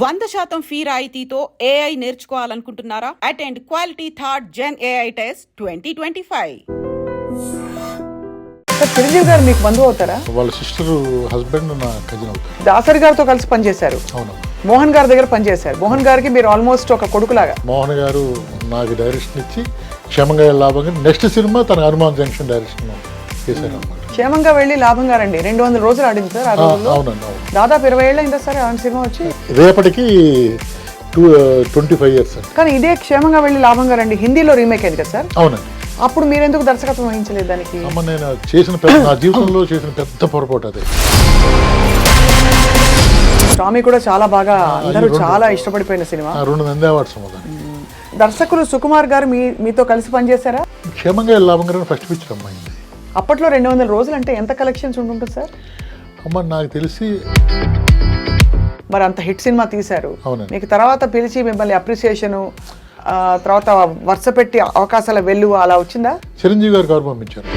100% fee రాయితీతో AI నేర్చుకోవాలనుకుంటున్నారా? Attend quality third gen AI test 2025. Chiranjeevi garu మీకు బంధువు అవుతారా? వాళ్ళ సిస్టర్ హస్బెండ్ నా కజిన్ అవుతారు. దాసరి గారితో కలిసి పనిచేశారు. అవును. మోహన్ గారి దగ్గర పనిచేశారు. మోహన్ గారికి మీరు ఆల్మోస్ట్ ఒక కొడుకులాగా. మోహన్ గారు నాకు డైరెక్షన్ ఇచ్చి క్షేమంగా లాభంగా నెక్స్ట్ సినిమా తన హనుమాన్ జంక్షన్ డైరెక్షన్ చేశారు అనమాట. క్షేమంగా వెళ్ళి లాభంగా రండి 200 రోజులు ఆడింది సార్. అవునండి, అవును. దాదాపు 20 ఏళ్ళు అయిందా సార్ ఆ సినిమా వచ్చి? రేపటికి 25 years అండి. కానీ ఇదే క్షేమంగా వెళ్ళి లాభంగా రండి హిందీలో రీమేక్ అయింది కదా సార్? అవునండి. అప్పుడు మీరెందుకు దర్శకత్వం వహించలేదు దానికి? అమ్మ నేను చేసిన నా జీవితంలో చేసిన పెద్ద పొరపాటు అదే. టామీ కూడా చాలా బాగా అందరూ చాలా ఇష్టపడిపోయిన సినిమా. 2 నంది అవార్డ్స్ అమ్మ. దర్శకులు సుకుమార్ గారు మీతో కలిసి పనిచేశారా? క్షేమంగా లాభంగా ఫస్ట్ పిక్చర్ అమ్మాయింది. అప్పట్లో 200 రోజులు అంటే ఎంత కలెక్షన్స్ ఉంటుంటుంది సార్? అమ్మ నాకు తెలిసి మరి అంత హిట్ సినిమా తీశారు. అవునండి. మీకు తర్వాత పిలిచి మిమ్మల్ని అప్రిసియేషను తర్వాత వరుస పెట్టి అవకాశాల వెళ్ళు అలా వచ్చిందా? చిరంజీవి గారు కారు పంపించారు.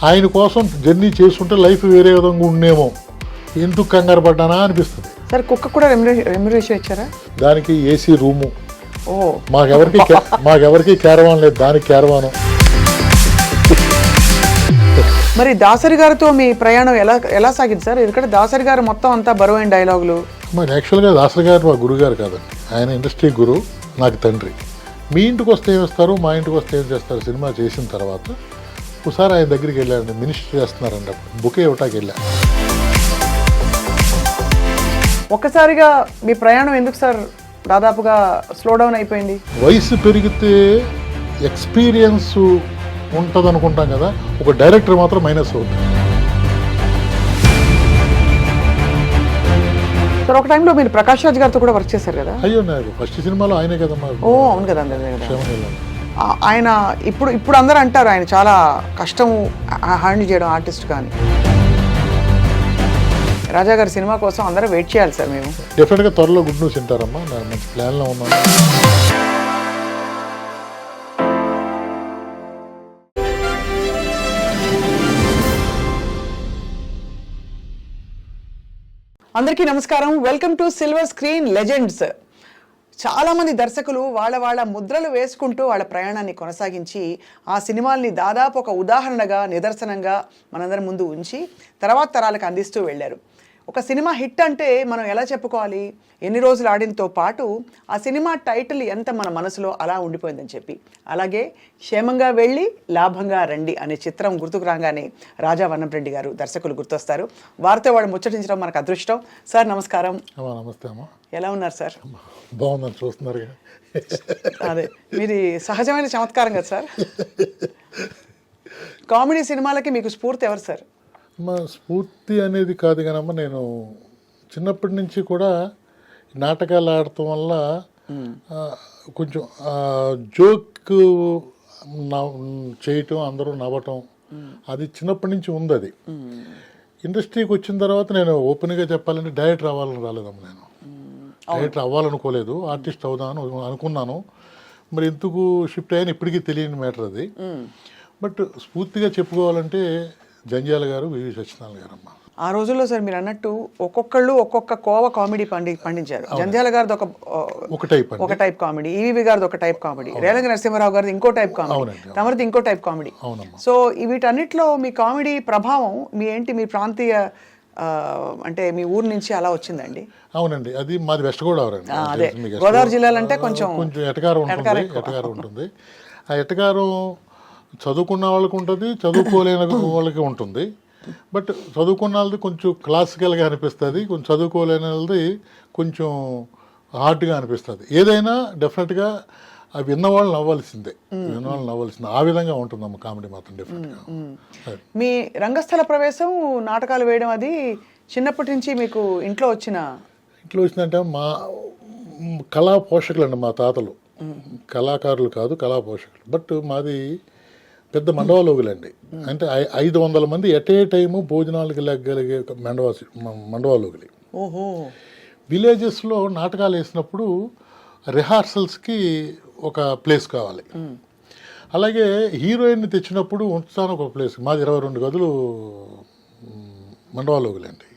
ఆయన కోసం జర్నీ చేస్తుంటే లైఫ్ వేరే విధంగా ఉండేమో, ఎందుకు కంగారు పడ్డానా అనిపిస్తుంది. సార్ కుక్క కూడా రెమ్యునరేషన్ ఇచ్చారా? దానికి ఏసీ రూము. ఓ, మాకెవరికి క్యారవాన్ లేదు, దానికి క్యారవాను. మరి దాసరి గారితో మీ ప్రయాణం ఎలా సాగింది సార్? ఎందుకంటే దాసరి గారు మొత్తం అంతా బరువైన డైలాగులు. మరి యాక్చువల్గా దాసరి గారు మా గురుగారు కాదండి, ఆయన ఇండస్ట్రీ గురు, నాకు తండ్రి. మీ ఇంటికి వస్తే ఏమిస్తారు, మా ఇంటికి వస్తే ఏం చేస్తారు సినిమా చేసిన తర్వాత ఒకసారి ఆయన దగ్గరికి వెళ్ళారండి. మినిస్టర్ చేస్తున్నారండి, అప్పుడు బుకే ఇవ్వటానికి వెళ్ళా. ఒక్కసారిగా మీ ప్రయాణం ఎందుకు సార్ దాదాపుగా స్లో డౌన్ అయిపోయింది? వయసు పెరిగితే ఎక్స్పీరియన్స్ ఉంటుంది అనుకుంటాం కదా, ఒక డైరెక్టర్ మాత్రం మైనస్ అవుతుంది. సార్ ఒక టైంలో మీరు ప్రకాష్ రాజ్ గారితో కూడా వర్క్ చేశారు కదా? అయ్యో, నాకు ఫస్ట్ సినిమాలో ఆయనే కదా. ఓ అవును కదా. ఆయన ఇప్పుడు అందరూ అంటారు ఆయన చాలా కష్టం హ్యాండిల్ చేయడం ఆర్టిస్ట్. కానీ రాజా గారి సినిమా కోసం అందరూ వెయిట్ చేయాలి సార్. మేము డెఫినెట్గా త్వరలో గుడ్ న్యూస్ వింటారమ్మా. నేను మంచి ప్లాన్లో ఉన్నాను. అందరికీ నమస్కారం. Welcome to silver screen legends. చాలామంది దర్శకులు వాళ్ళ ముద్రలు వేసుకుంటూ వాళ్ళ ప్రయాణాన్ని కొనసాగించి ఆ సినిమాల్ని దాదాపు ఒక ఉదాహరణగా నిదర్శనంగా మనందరి ముందు ఉంచి తర్వాత తరాలకు అందిస్తూ వెళ్ళారు. ఒక సినిమా హిట్ అంటే మనం ఎలా చెప్పుకోవాలి? ఎన్ని రోజులు ఆడినతో పాటు ఆ సినిమా టైటిల్ ఎంత మన మనసులో అలా ఉండిపోయిందని చెప్పి. అలాగే క్షేమంగా వెళ్ళి లాభంగా రండి అనే చిత్రం గుర్తుకు రాగానే రాజా వన్నంరెడ్డి గారు దర్శకులు గుర్తొస్తారు. వారితో వాళ్ళు ముచ్చటించడం మనకు అదృష్టం. సార్ నమస్కారం. నమస్తే అమ్మా. ఎలా ఉన్నారు సార్? బాగుందని చూస్తున్నారు. అదే మీది సహజమైన చమత్కారం కదా సార్. కామెడీ సినిమాలకి మీకు స్ఫూర్తి ఎవరు సార్? మా స్ఫూర్తి అనేది కాదు కానమ్మా, నేను చిన్నప్పటి నుంచి కూడా నాటకాలు ఆడటం వల్ల కొంచెం జోక్ చేయటం, అందరూ నవ్వటం, అది చిన్నప్పటి నుంచి ఉంది. అది ఇండస్ట్రీకి వచ్చిన తర్వాత నేను ఓపెన్గా చెప్పాలంటే డైరెక్టర్ అవ్వాలని రాలేదమ్మా. నేను డైరెక్టర్ అవ్వాలనుకోలేదు, ఆర్టిస్ట్ అవుదాను అనుకున్నాను. మరి ఎందుకు షిఫ్ట్ అయ్యాను ఇప్పటికీ తెలియని మ్యాటర్ అది. బట్ స్ఫూర్తిగా చెప్పుకోవాలంటే జంధ్యాల గారు, వివి సత్యనారాయణ గారు అమ్మ. ఆ రోజుల్లో సార్ మీరు అన్నట్టు ఒక్కొక్కళ్ళు ఒక్కొక్క కోవ కామెడీ పండించారు. జంధ్యాల గారిది ఒక టైప్ కామెడీ, ఈవి గారిది ఒక టైప్ కామెడీ, రేలంగి నరసింహారావు గారిది ఇంకో టైప్ కామెడీ, తమరిది ఇంకో టైప్ కామెడీ. సో వీటన్నిటిలో మీ కామెడీ ప్రభావం మీ ప్రాంతీయ అంటే మీ ఊరు నుంచి అలా వచ్చిందండి? అవునండి, అది మాది వెస్ట్ గోదావరి అండి. అదే గోదావరి జిల్లాలో అంటే కొంచెం ఎటకారం ఉంటుంది. ఆ ఎటకారం చదువుకున్న వాళ్ళకి ఉంటుంది, చదువుకోలేని వాళ్ళకి ఉంటుంది. బట్ చదువుకున్న వాళ్ళది కొంచెం క్లాసికల్గా అనిపిస్తుంది, కొంచెం చదువుకోలేని వాళ్ళది కొంచెం హార్డ్గా అనిపిస్తుంది. ఏదైనా డెఫినెట్గా అవి విన్నవాళ్ళు నవ్వాల్సిందే, ఆ విధంగా ఉంటుందమ్మ కామెడీ మాత్రం డెఫినెట్గా. మీ రంగస్థల ప్రవేశం నాటకాలు వేయడం అది చిన్నప్పటి నుంచి మీకు ఇంట్లో వచ్చిందంటే మా కళా పోషకులు అండి. మా తాతలు కళాకారులు కాదు, కళా పోషకులు. బట్ మాది పెద్ద మండవాలోగులండి. అంటే 500 మంది ఎట్ ఏ టైము భోజనాలకు లెగ్గలిగే మండవాలోగులి. విలేజెస్లో నాటకాలు వేసినప్పుడు రిహార్సల్స్కి ఒక ప్లేస్ కావాలి. అలాగే హీరోయిన్ని తెచ్చినప్పుడు ఉంచుతాను ఒక ప్లేస్. మాది 22 గదులు మండవాలోగులండి.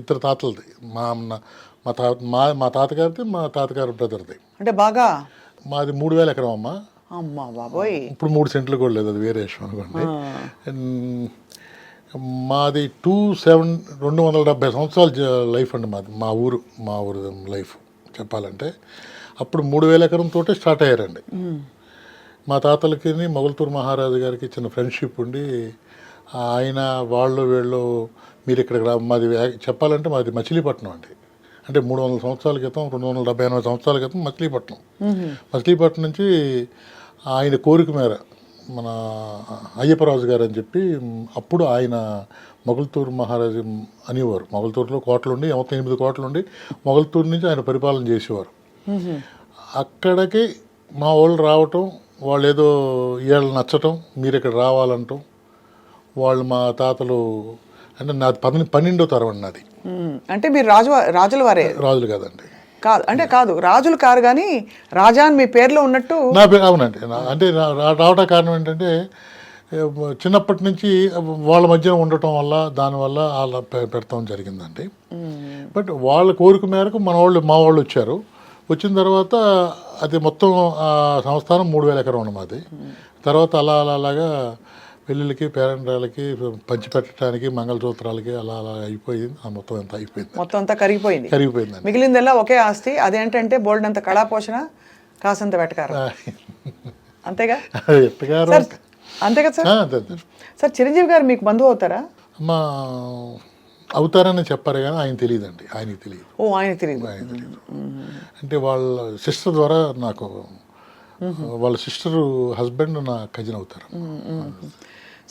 ఇద్దరు తాతలది, మా తాతగారిది, మా తాతగారి బ్రదర్ది. అంటే బాగా మాది 3000 ఎకరం అమ్మ. అమ్మా బాబోయ్. ఇప్పుడు 3 సెంట్లు కూడా లేదు, అది వేరే విషయం అనుకోండి. మాది 270 సంవత్సరాల లైఫ్ అండి మాది. మా ఊరు లైఫ్ చెప్పాలంటే అప్పుడు 3000 ఎకరంతో స్టార్ట్ అయ్యారండి. మా తాతలకి మొగల్తూరు మహారాజు గారికి చిన్న ఫ్రెండ్షిప్ ఉండి ఆయన వీళ్ళు మీరు ఇక్కడికి మాది చెప్పాలంటే మాది మచిలీపట్నం అండి. అంటే 300 సంవత్సరాల క్రితం, 278 సంవత్సరాల క్రితం మచిలీపట్నం. మచిలీపట్నం నుంచి ఆయన కోరిక మేర మన అయ్యప్పరాజు గారు అని చెప్పి అప్పుడు ఆయన మొగల్తూరు మహారాజు అనేవారు. మొగల్తూరులో కోటలుండి, 8 కోటలుండి మొగల్తూరు నుంచి ఆయన పరిపాలన చేసేవారు. అక్కడికి మా వాళ్ళు రావటం, వాళ్ళు ఏదో వీళ్ళు నచ్చటం, మీరు ఇక్కడ రావాలంటాం. వాళ్ళు మా తాతలు అంటే నాది 12వ తరం అండి నాది. అంటే మీరు రాజుల వారే? రాజులు కాదండి. కాదు రాజులు కారు కానీ రాజా అని మీ పేరులో ఉన్నట్టు. నా పేరు అవునండి. అంటే రావటం కారణం ఏంటంటే చిన్నప్పటి నుంచి వాళ్ళ మధ్య ఉండటం వల్ల, దానివల్ల అలా పెడతాం జరిగిందండి. బట్ వాళ్ళ కోరిక మేరకు మా వాళ్ళు వచ్చారు. వచ్చిన తర్వాత అది మొత్తం ఆ సంస్థానం 3000 ఎకరం ఉన్నది మాది. తర్వాత అలాగా పెళ్ళిళ్ళకి, పేరెంటాలకి, పంచిపెట్టడానికి, మంగళసూత్రాలకి అలా అయిపోయింది. ఆ మొత్తం అంతా అయిపోయింది. మొత్తం అంతా కరిగిపోయింది. మిగిలిందల్లా ఒకే ఆస్తి. అదేంటంటే బోల్డ్ కళా పోషణ, కాసంత వెటకారం. అంతేగా అంతే కదా సార్? సార్ చిరంజీవి గారు మీకు బంధువు అవుతారా? అమ్మా అవుతారని చెప్పారు కానీ ఆయన తెలియదండి. ఆయనకి తెలియదు. ఆయనకి తెలియదు. అంటే వాళ్ళ సిస్టర్ ద్వారా నాకు, వాళ్ళ సిస్టర్ హస్బెండ్ నా కజిన్ అవుతారు.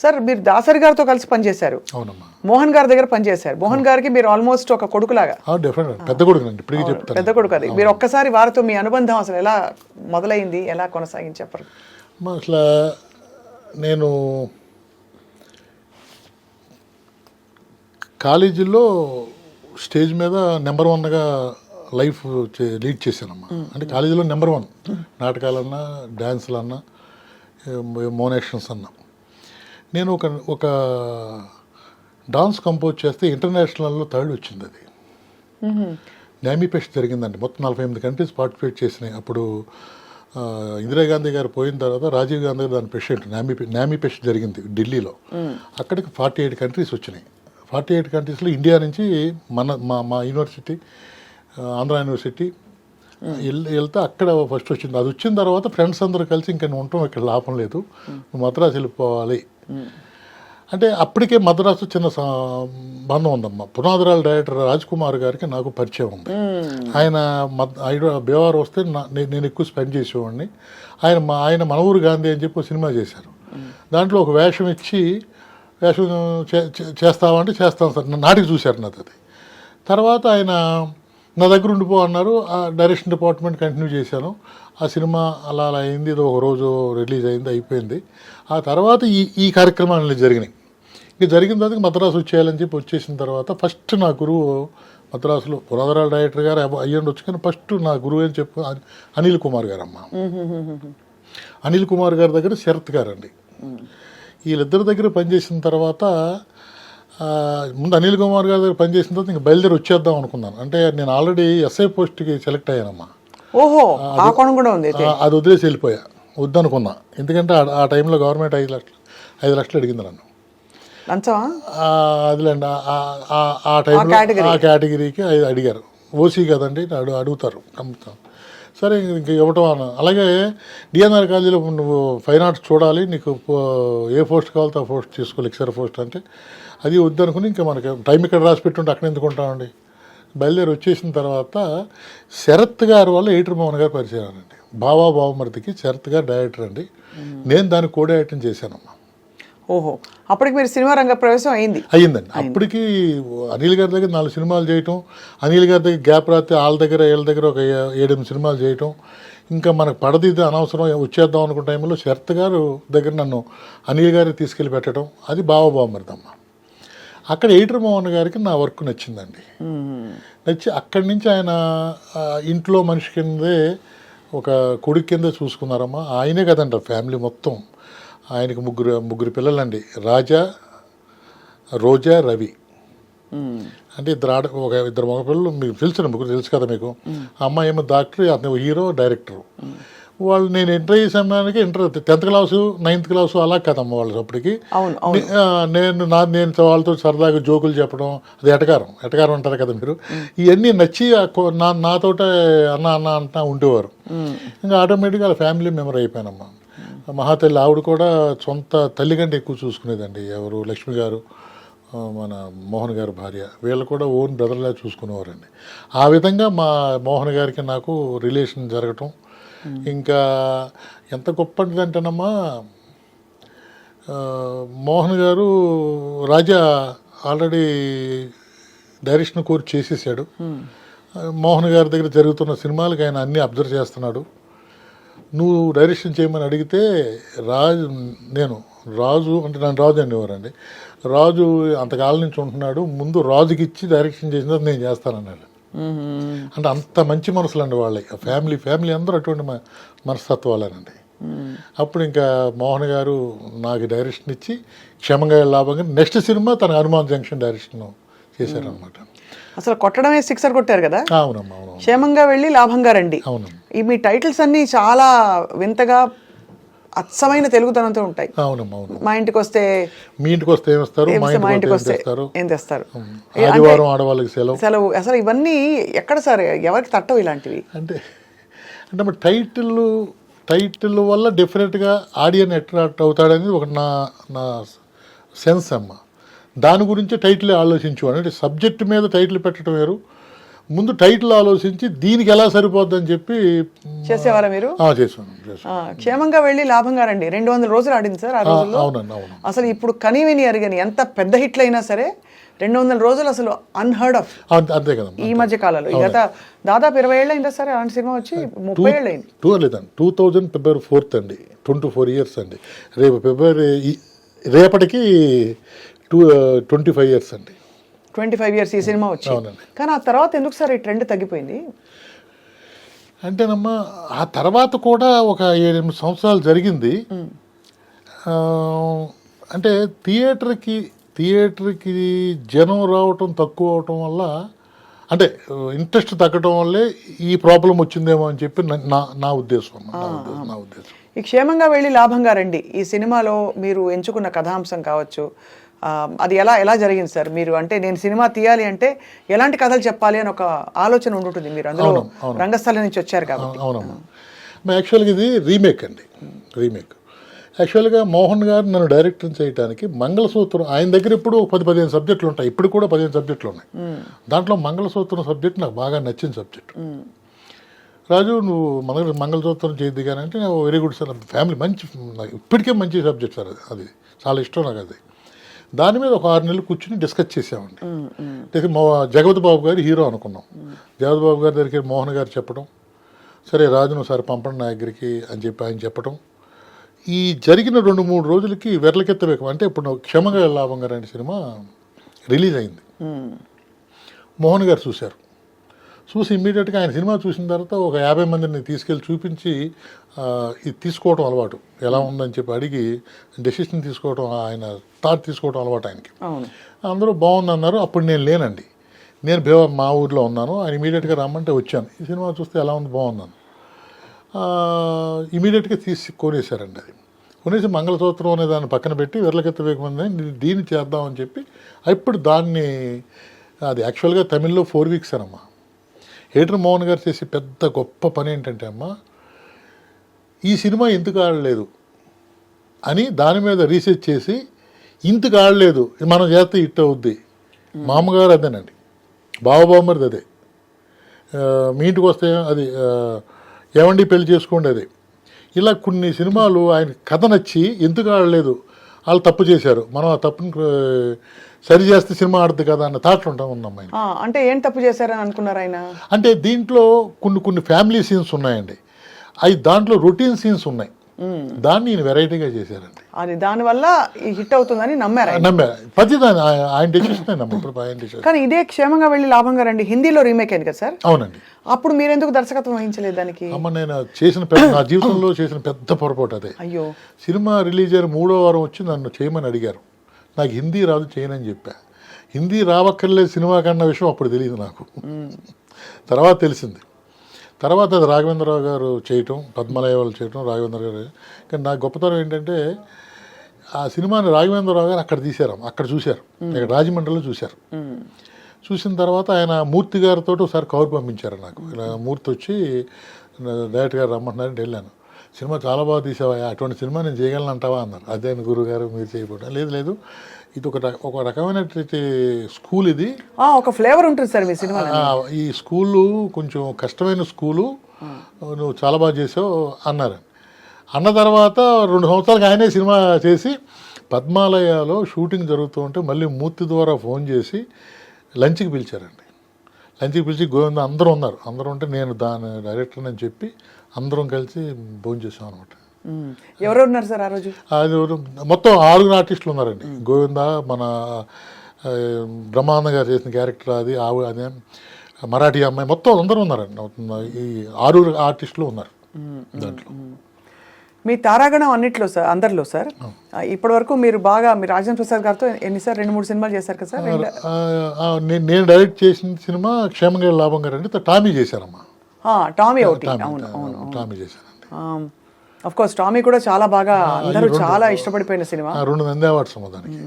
సార్ మీరు దాసరి గారితో కలిసి పనిచేశారు. అవునమ్మా. మోహన్ గారి దగ్గర పనిచేశారు. మోహన్ గారికి మీరు ఆల్మోస్ట్ ఒక కొడుకులాగా. డెఫినెట్ పెద్ద కొడుకు అండి. ఇప్పటికీ చెప్తాను పెద్ద కొడుకు. అది మీరు ఒక్కసారి వారితో మీ అనుబంధం అసలు ఎలా మొదలైంది, ఎలా కొనసాగించి చెప్పరు? అసలు నేను కాలేజీలో స్టేజ్ మీద నెంబర్ 1గా లైఫ్ లీడ్ చేశానమ్మా. అంటే కాలేజీలో నెంబర్ 1 నాటకాలన్నా, డ్యాన్సులన్నా, మోనేషన్స్ అన్నా. నేను ఒక డాన్స్ కంపోజ్ చేస్తే ఇంటర్నేషనల్లో 3rd వచ్చింది. అది న్యామీ ఫెస్ట్ జరిగిందండి. మొత్తం 48 కంట్రీస్ పార్టిసిపేట్ చేసినాయి. అప్పుడు ఇందిరాగాంధీ గారు పోయిన తర్వాత రాజీవ్ గాంధీ గారు దాని ప్రెసిడెంట్. న్యామీ ఫెస్ట్ జరిగింది ఢిల్లీలో. అక్కడికి 48 కంట్రీస్ వచ్చినాయి. 48 కంట్రీస్లో ఇండియా నుంచి మా యూనివర్సిటీ, ఆంధ్ర యూనివర్సిటీ వెళ్తే అక్కడ ఫస్ట్ వచ్చింది. అది వచ్చిన తర్వాత ఫ్రెండ్స్ అందరూ కలిసి ఇంకా ఉండటం ఇక్కడ లాభం లేదు, నువ్వు మద్రాసు వెళ్ళిపోవాలి అంటే అప్పటికే మద్రాసు చిన్న బంధం ఉందమ్మా. పునాదిరాల డైరెక్టర్ రాజ్ కుమార్ గారికి నాకు పరిచయం ఉంది. ఆయన బేవారు వస్తే నేను ఎక్కువ స్పెండ్ చేసేవాడిని. ఆయన మన ఊరు గాంధీ అని చెప్పి సినిమా చేశారు. దాంట్లో ఒక వేషం ఇచ్చి, వేషం చేస్తామంటే చేస్తాను సార్, నాటికి చూశారు నాది. అది తర్వాత ఆయన నా దగ్గర ఉండిపో అన్నారు. ఆ డైరెక్షన్ డిపార్ట్మెంట్ కంటిన్యూ చేశాను. ఆ సినిమా అలా అయింది. ఇది ఒక రోజు రిలీజ్ అయింది, అయిపోయింది. ఆ తర్వాత ఈ కార్యక్రమాలు జరిగినాయి. ఇక జరిగిన తర్వాత మద్రాసు వచ్చేయాలని చెప్పి వచ్చేసిన తర్వాత ఫస్ట్ నా గురువు మద్రాసులో పునాదిరాల డైరెక్టర్ గారు అయ్యుండొచ్చు, కానీ ఫస్ట్ నా గురువు అని చెప్పి అనిల్ కుమార్ గారు అమ్మ. అనిల్ కుమార్ గారి దగ్గర శరత్ గారు అండి. వీళ్ళిద్దరి దగ్గర పనిచేసిన తర్వాత ముందు అనిల్ కుమార్ గారి దగ్గర పనిచేసిన తర్వాత ఇంకా బయలుదేరి వచ్చేద్దాం అనుకున్నాను. అంటే నేను ఆల్రెడీ ఎస్ఐ పోస్ట్కి సెలెక్ట్ అయ్యానమ్మా. ఓహో, ఆ కోణం కూడా ఉంది. అది వదిలేసి వెళ్ళిపోయా, వద్దనుకున్నా. ఎందుకంటే ఆ టైంలో గవర్నమెంట్ 5 లక్షలు అడిగింది నన్ను. అదిలేండి, ఆ టైంలో ఆ కేటగిరీకి అడిగారు. ఓసీ కదండి, అడుగుతారు. సరే ఇంక ఇవ్వటం అన్న. అలాగే డిఎన్ఆర్ కాలేజీలో నువ్వు ఫైన్ ఆర్ట్స్ చూడాలి, నీకు ఏ పోస్ట్ కావాలో ఆ పోస్ట్ తీసుకో, లెక్చరర్ పోస్ట్ అంటే అది వద్దనుకుని ఇంకా మనకి టైం ఇక్కడ రాసి పెట్టుంటే అక్కడ ఎందుకు ఉంటామండి. బయలుదేరి వచ్చేసిన తర్వాత శరత్ గారి వల్ల ఎయిటర్ మోహన్ గారు పరిచయం అండి. బావమరిదికి శరత్ గారు డైరెక్టర్ అండి. నేను దాన్ని కో డైరెక్టింగ్ చేశానమ్మా. ఓహో, అప్పటికి మీరు సినిమా రంగ ప్రవేశం అయ్యిందండి. అప్పటికి అనిల్ గారి దగ్గర 4 సినిమాలు చేయటం, అనిల్ గారి దగ్గర గ్యాప్ రాస్తే వీళ్ళ దగ్గర ఒక 7-8 సినిమాలు చేయటం. ఇంకా మనకు పడది అనవసరం, వచ్చేద్దాం అనుకున్న టైంలో శరత్ గారు దగ్గర నన్ను అనిల్ గారికి తీసుకెళ్ళి పెట్టడం, అది బావమరిదమ్మ. అక్కడ ఎయిటర్ మోహన్ గారికి నా వర్క్ నచ్చిందండి. నచ్చి అక్కడి నుంచి ఆయన ఇంట్లో మనిషి కిందే, ఒక కొడుకు కిందే చూసుకున్నారమ్మా. ఆయనే కదంట ఫ్యామిలీ మొత్తం. ఆయనకి ముగ్గురు పిల్లలండి, రోజా, రవి. అంటే ఇద్దరు మగపిల్లలు మీకు తెలిసిన ముగ్గురు తెలుసు కదా మీకు. ఆ అమ్మాయి ఏమో డాక్టర్, అతను హీరో డైరెక్టర్. వాళ్ళు నేను ఎంటర్ అయ్యే సమయానికి 10th క్లాసు 9th క్లాసు అలా కదమ్మ వాళ్ళు అప్పటికి. నేను వాళ్ళతో సరదాగా జోకులు చెప్పడం, అది ఎటకారం అంటారు కదా మీరు. ఇవన్నీ నచ్చి నాతోట అన్న అంటా ఉండేవారు. ఇంకా ఆటోమేటిక్గా వాళ్ళ ఫ్యామిలీ మెంబర్ అయిపోయానమ్మా. మహాతల్లి ఆవిడ కూడా సొంత తల్లి కంటే ఎక్కువ చూసుకునేదండి. ఎవరు లక్ష్మి గారు, మన మోహన్ గారి భార్య, వీళ్ళు కూడా ఓన్ బ్రదర్లా చూసుకునేవారండి. ఆ విధంగా మా మోహన్ గారికి నాకు రిలేషన్ జరగటం ఇంకా ఎంత గొప్పదంటేనమ్మా, మోహన్ గారు రాజా ఆల్రెడీ డైరెక్షన్ కోర్స్ చేసేసాడు. మోహన్ గారి దగ్గర జరుగుతున్న సినిమాలకి ఆయన అన్నీ అబ్జర్వ్ చేస్తున్నాడు. నువ్వు డైరెక్షన్ చేయమని అడిగితే రాజు అంటే నన్ను రాజు అనేవారండి. రాజు అంతకాలం నుంచి ఉంటున్నాడు, ముందు రాజుకి ఇచ్చి డైరెక్షన్ చేసిన నేను చేస్తానన్నాడు. అంటే అంత మంచి మనసులు అండి వాళ్ళకి. ఫ్యామిలీ అందరూ అటువంటి మనస్తత్వాలేనండి. అప్పుడు ఇంకా మోహన్ గారు నాకు డైరెక్షన్ ఇచ్చి క్షేమంగా లాభంగా నెక్స్ట్ సినిమా తన హనుమాన్ జంక్షన్ డైరెక్షన్ చేశారనమాట. అసలు కొట్టడమే సిక్సర్ కొట్టారు కదా. అవునమ్మా, అవును. క్షేమంగా వెళ్ళి లాభంగా రండి. అవునమ్మా. ఈ మీ టైటిల్స్ అన్ని చాలా వింతగా అచ్చమైన తెలుగుతనంతో ఉంటాయి. అవునమ్మా, అవును. మా ఇంటికి వస్తే, మీ ఇంటికి వస్తే ఏమిస్తారు, మా ఇంటికి వస్తే ఏం తెస్తారు, ఆదివారం ఆడవాళ్ళకి సెలవు. అసలు ఇవన్నీ ఎక్కడ సార్, ఎవరికి తట్టవు ఇలాంటివి? అంటే టైటిల్ వల్ల డెఫినెట్గా ఆడియన్ అట్రాక్ట్ అవుతాడనేది ఒక నా సెన్స్ అమ్మ. దాని గురించి టైటిల్ ఆలోచించు అంటే సబ్జెక్ట్ మీద టైటిల్ పెట్టడం వేరు, ముందు టైటిల్ ఆలోచించి దీనికి ఎలా సరిపోద్దని చెప్పి చేసేవారా మీరు? చేసాను. క్షేమంగా వెళ్ళి లాభంగా రండి 200 రోజులు ఆడింది సార్ ఆ రోజుల్లో. అవునండి, అవును. అసలు ఇప్పుడు కనీవిని అరిగని ఎంత పెద్ద హిట్లు అయినా సరే 200 రోజులు అసలు అన్హర్డ్ ఆఫ్. అంతే కదా ఈ మధ్య కాలంలో. గత దాదాపు 20 ఏళ్ళు అయిందా సరే అలాంటి సినిమా వచ్చి? 30 ఏళ్ళు అయింది. లేదండి, 2000 February 4th అండి. 24 years అండి. రేపటికి 25 years అండి. 25 years ఈ సినిమా వచ్చి. కానీ ఆ తర్వాత ఎందుకు సార్ ఈ ట్రెండ్ తగ్గిపోయింది? అంటేనమ్మా ఆ తర్వాత కూడా ఒక 7-8 సంవత్సరాలు జరిగింది. అంటే థియేటర్కి జనం రావటం తక్కువ అవటం వల్ల, అంటే ఇంట్రెస్ట్ తగ్గడం వల్లే ఈ ప్రాబ్లం వచ్చిందేమో అని చెప్పి నా ఉద్దేశం. ఈ క్షేమంగా వెళ్ళి లాభంగా రండి ఈ సినిమాలో మీరు ఎంచుకున్న కథాంశం కావచ్చు, అది ఎలా జరిగింది సార్? మీరు అంటే నేను సినిమా తీయాలి అంటే ఎలాంటి కథలు చెప్పాలి అని ఒక ఆలోచన ఉంటుంది. మీరు అందులో రంగస్థలం నుంచి వచ్చారు కాబట్టి. అవునమ్మా. యాక్చువల్గా ఇది రీమేక్ అండి. యాక్చువల్గా మోహన్ గారు నన్ను డైరెక్టర్ చేయడానికి మంగళసూత్రం ఆయన దగ్గర ఇప్పుడు 10-15 సబ్జెక్టులు ఉంటాయి. ఇప్పుడు కూడా 15 సబ్జెక్టులు ఉన్నాయి. దాంట్లో మంగళసూత్రం సబ్జెక్ట్ నాకు బాగా నచ్చిన సబ్జెక్ట్. రాజు నువ్వు మంగళసూత్రం చేయద్దు కానీ అంటే వెరీ గుడ్ సార్, ఫ్యామిలీ మంచి, ఇప్పటికే మంచి సబ్జెక్ట్ సార్, అది చాలా ఇష్టం నాకు. అది దాని మీద ఒక 6 నెలలు కూర్చుని డిస్కస్ చేసామండి. జగపతి బాబు గారు హీరో అనుకున్నాం. జగపతి బాబు గారి దగ్గరికి మోహన్ గారు చెప్పడం, సరే రాజును సార్ పంపండి నా దగ్గరికి అని చెప్పి ఆయన చెప్పడం. ఈ జరిగిన 2-3 రోజులకి వెర్లకెత్తవేకం అంటే ఇప్పుడు క్షేమంగా లాభంగా రండి సినిమా రిలీజ్ అయింది. మోహన్ గారు చూసి ఇమ్మీడియట్గా ఆయన సినిమా చూసిన తర్వాత ఒక 50 మందిని తీసుకెళ్ళి చూపించి ఇది తీసుకోవడం అలవాటు, ఎలా ఉందని చెప్పి అడిగి డెసిషన్ తీసుకోవడం, ఆయన థాట్ తీసుకోవడం అలవాటు ఆయనకి. అందరూ బాగుందన్నారు. అప్పుడు నేను లేనండి, నేను మా ఊర్లో ఉన్నాను. ఆయన ఇమీడియట్గా రమ్మంటే వచ్చాను. ఈ సినిమా చూస్తే ఎలా ఉంది, బాగుందని ఇమీడియట్గా కొనేశారండి. అది కొనేసి మంగళసూత్రం అనే దాన్ని పక్కన పెట్టి వెర్లకెత్తవేకమంది దీన్ని చేద్దామని చెప్పి ఇప్పుడు దాన్ని, అది యాక్చువల్గా తమిళ్లో 4 weeks అనమ్మా. ఎడిటర్ మోహన్ గారు చేసే పెద్ద గొప్ప పని ఏంటంటే అమ్మా, ఈ సినిమా ఎందుకు ఆడలేదు అని దాని మీద రీసెర్చ్ చేసి ఇందుకు ఆడలేదు మనం చేస్తే హిట్ అవుద్ది. మామగారు అదేనండి, బావబామ్మరిది అదే, మీ ఇంటికి వస్తే అది, ఏమండి పెళ్లి చేసుకోండి అది. ఇలా కొన్ని సినిమాలు ఆయన కథ నచ్చి ఎందుకు ఆడలేదు, వాళ్ళు తప్పు చేశారు, మనం ఆ తప్పుని సరి చేస్తే సినిమా ఆడదు కదా అన్న థాట్లు ఉన్నాం. ఆయన అంటే ఏం తప్పు చేశారని అనుకున్నారు ఆయన? అంటే దీంట్లో కొన్ని ఫ్యామిలీ సీన్స్ ఉన్నాయండి, అవి దాంట్లో రొటీన్ సీన్స్ ఉన్నాయి, దాన్ని ఈయన వెరైటీగా చేశారండి. అది దానివల్ల హిట్ అవుతుందని నమ్మారు. ప్రతిదాని ఆయన డెసిషన్ నమ్మారు. కానీ ఇదే క్షేమంగా వెళ్ళి లాభంగా రండి హిందీలో రీమేక్ అయింది కదా సార్? అవునండి. అప్పుడు మీరు ఎందుకు దర్శకత్వం వహించలేదు దానికి? అమ్మ నేను నా జీవితంలో చేసిన పెద్ద పొరపాటు అదే. అయ్యో. సినిమా రిలీజ్ అయిన 3వ వారం వచ్చి నన్ను చేయమని అడిగారు. నాకు హిందీ రాదు, చేయనని చెప్పా. హిందీ రావక్కర్లేదు సినిమా కన్న విషయం అప్పుడు తెలియదు నాకు. తర్వాత తెలిసింది. తర్వాత అది రాఘవేంద్రరావు గారు చేయటం, పద్మలయ వాళ్ళు చేయటం, రాఘవేంద్ర గారు. కానీ నాకు గొప్పతనం ఏంటంటే ఆ సినిమాని రాఘవేంద్రరావు గారు అక్కడ తీశారు, అక్కడ చూశారు, ఇక్కడ రాజమండ్రిలో చూశారు. చూసిన తర్వాత ఆయన మూర్తి గారితో ఒకసారి కవర్ పంపించారు నాకు. ఇలా మూర్తి వచ్చి డైరెక్టర్ గారు రమ్మంటున్నారంటే వెళ్ళాను. సినిమా చాలా బాగా తీసావా, అటువంటి సినిమా నేను చేయగలను అంటావా అన్నారు. అదే గురువు గారు మీరు చేయబోయడం లేదు లేదు, ఇది ఒక రకమైనటువంటి స్కూల్, ఇది ఒక ఫ్లేవర్ ఉంటుంది సార్ మీ సినిమా. ఈ స్కూలు కొంచెం కష్టమైన స్కూలు, నువ్వు చాలా బాగా చేసావు అన్నారు. అన్న తర్వాత 2 సంవత్సరాలకు ఆయనే సినిమా చేసి పద్మాలయాలో షూటింగ్ జరుగుతూ ఉంటే మళ్ళీ మూర్తి ద్వారా ఫోన్ చేసి లంచ్కి పిలిచారండి. లంచ్కి పిలిచి గోవింద అందరూ ఉన్నారు, అందరూ ఉంటే నేను దాని డైరెక్టర్ అని చెప్పి అందరం కలిసి భోజనం చేసాం అనమాట. ఎవరు ఉన్నారు సార్ ఆ రోజు? అది మొత్తం 6 ఆర్టిస్టులు ఉన్నారండి. గోవింద, మన బ్రహ్మానంద గారు చేసిన క్యారెక్టర్, అది అదే మరాఠీ అమ్మాయి, మొత్తం అందరూ ఉన్నారండి. ఈ 6 ఆర్టిస్టులు ఉన్నారు దాంట్లో. మీ తారాగణం అన్నిట్లో సార్, అందరిలో సార్ ఇప్పటి వరకు మీరు రాజేంద్ర ప్రసాద్ గారితో ఎన్నిసార్ 2-3 సినిమాలు చేశారు కదా సార్? నేను డైరెక్ట్ చేసిన సినిమా క్షేమంగా లాభం గారు అండి, టామీ చేశారమ్మా. టామీ ఒకటి, అవును అవును, టామీ చేశానండి. అఫ్ కోర్స్ టామీ కూడా చాలా బాగా అందరూ చాలా ఇష్టపడిపోయిన సినిమా. 2 నంది అవార్డ్స్ దానికి.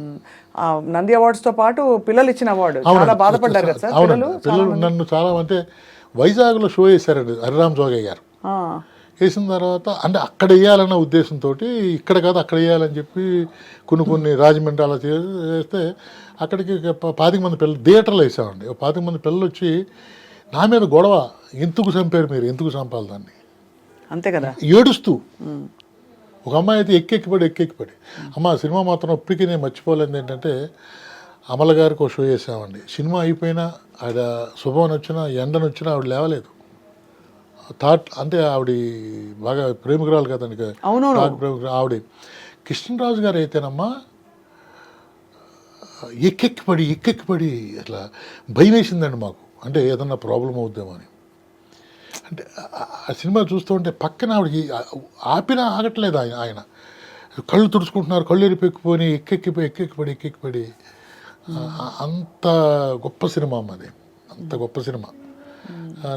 నంది అవార్డ్స్ తో పాటు పిల్లలు ఇచ్చిన అవార్డు, చాలా బాధపడ్డారు కదా సార్ పిల్లలు. నన్ను చాలా, అంటే వైజాగ్లో షో వేశారండి హరిరామ్ జోగయ్య గారు. వేసిన తర్వాత అంటే అక్కడ వేయాలన్న ఉద్దేశంతో, ఇక్కడ కాదు అక్కడ వేయాలని చెప్పి కొన్ని రాజమండ్రి అలా చేస్తే అక్కడికి 25 మంది పిల్లలు థియేటర్లో వేసామండి. 25 మంది పిల్లలు వచ్చి నా మీద గొడవ, ఎందుకు చంపారు మీరు, ఎందుకు చంపాలి దాన్ని, అంతే కదా, ఏడుస్తూ. ఒక అమ్మాయి అయితే ఎక్కెక్కిపడి అమ్మ సినిమా మాత్రం ఒప్పికి నేను మర్చిపోలేదు ఏంటంటే, అమల గారికి ఒక షో చేసామండి. సినిమా అయిపోయినా ఆవిడ శుభం వచ్చినా ఎండనొచ్చినా ఆవిడ లేవలేదు. అంటే ఆవిడ బాగా ప్రేమికురాలు కదండి, ప్రేమికురాలు ఆవిడ. కృష్ణరాజు గారు అయితేనమ్మా ఎక్కెక్కిపడి అట్లా భయం వేసిందండి మాకు. అంటే ఏదన్నా ప్రాబ్లం అవుద్దేమో అని. అంటే ఆ సినిమా చూస్తూ ఉంటే పక్కన ఆవిడకి ఆపినా ఆగట్లేదు ఆయన కళ్ళు తుడుచుకుంటున్నారు, కళ్ళు ఎరిపెక్కిపోయి ఎక్కెక్కిపడి అంత గొప్ప సినిమా అమ్మది, అంత గొప్ప సినిమా.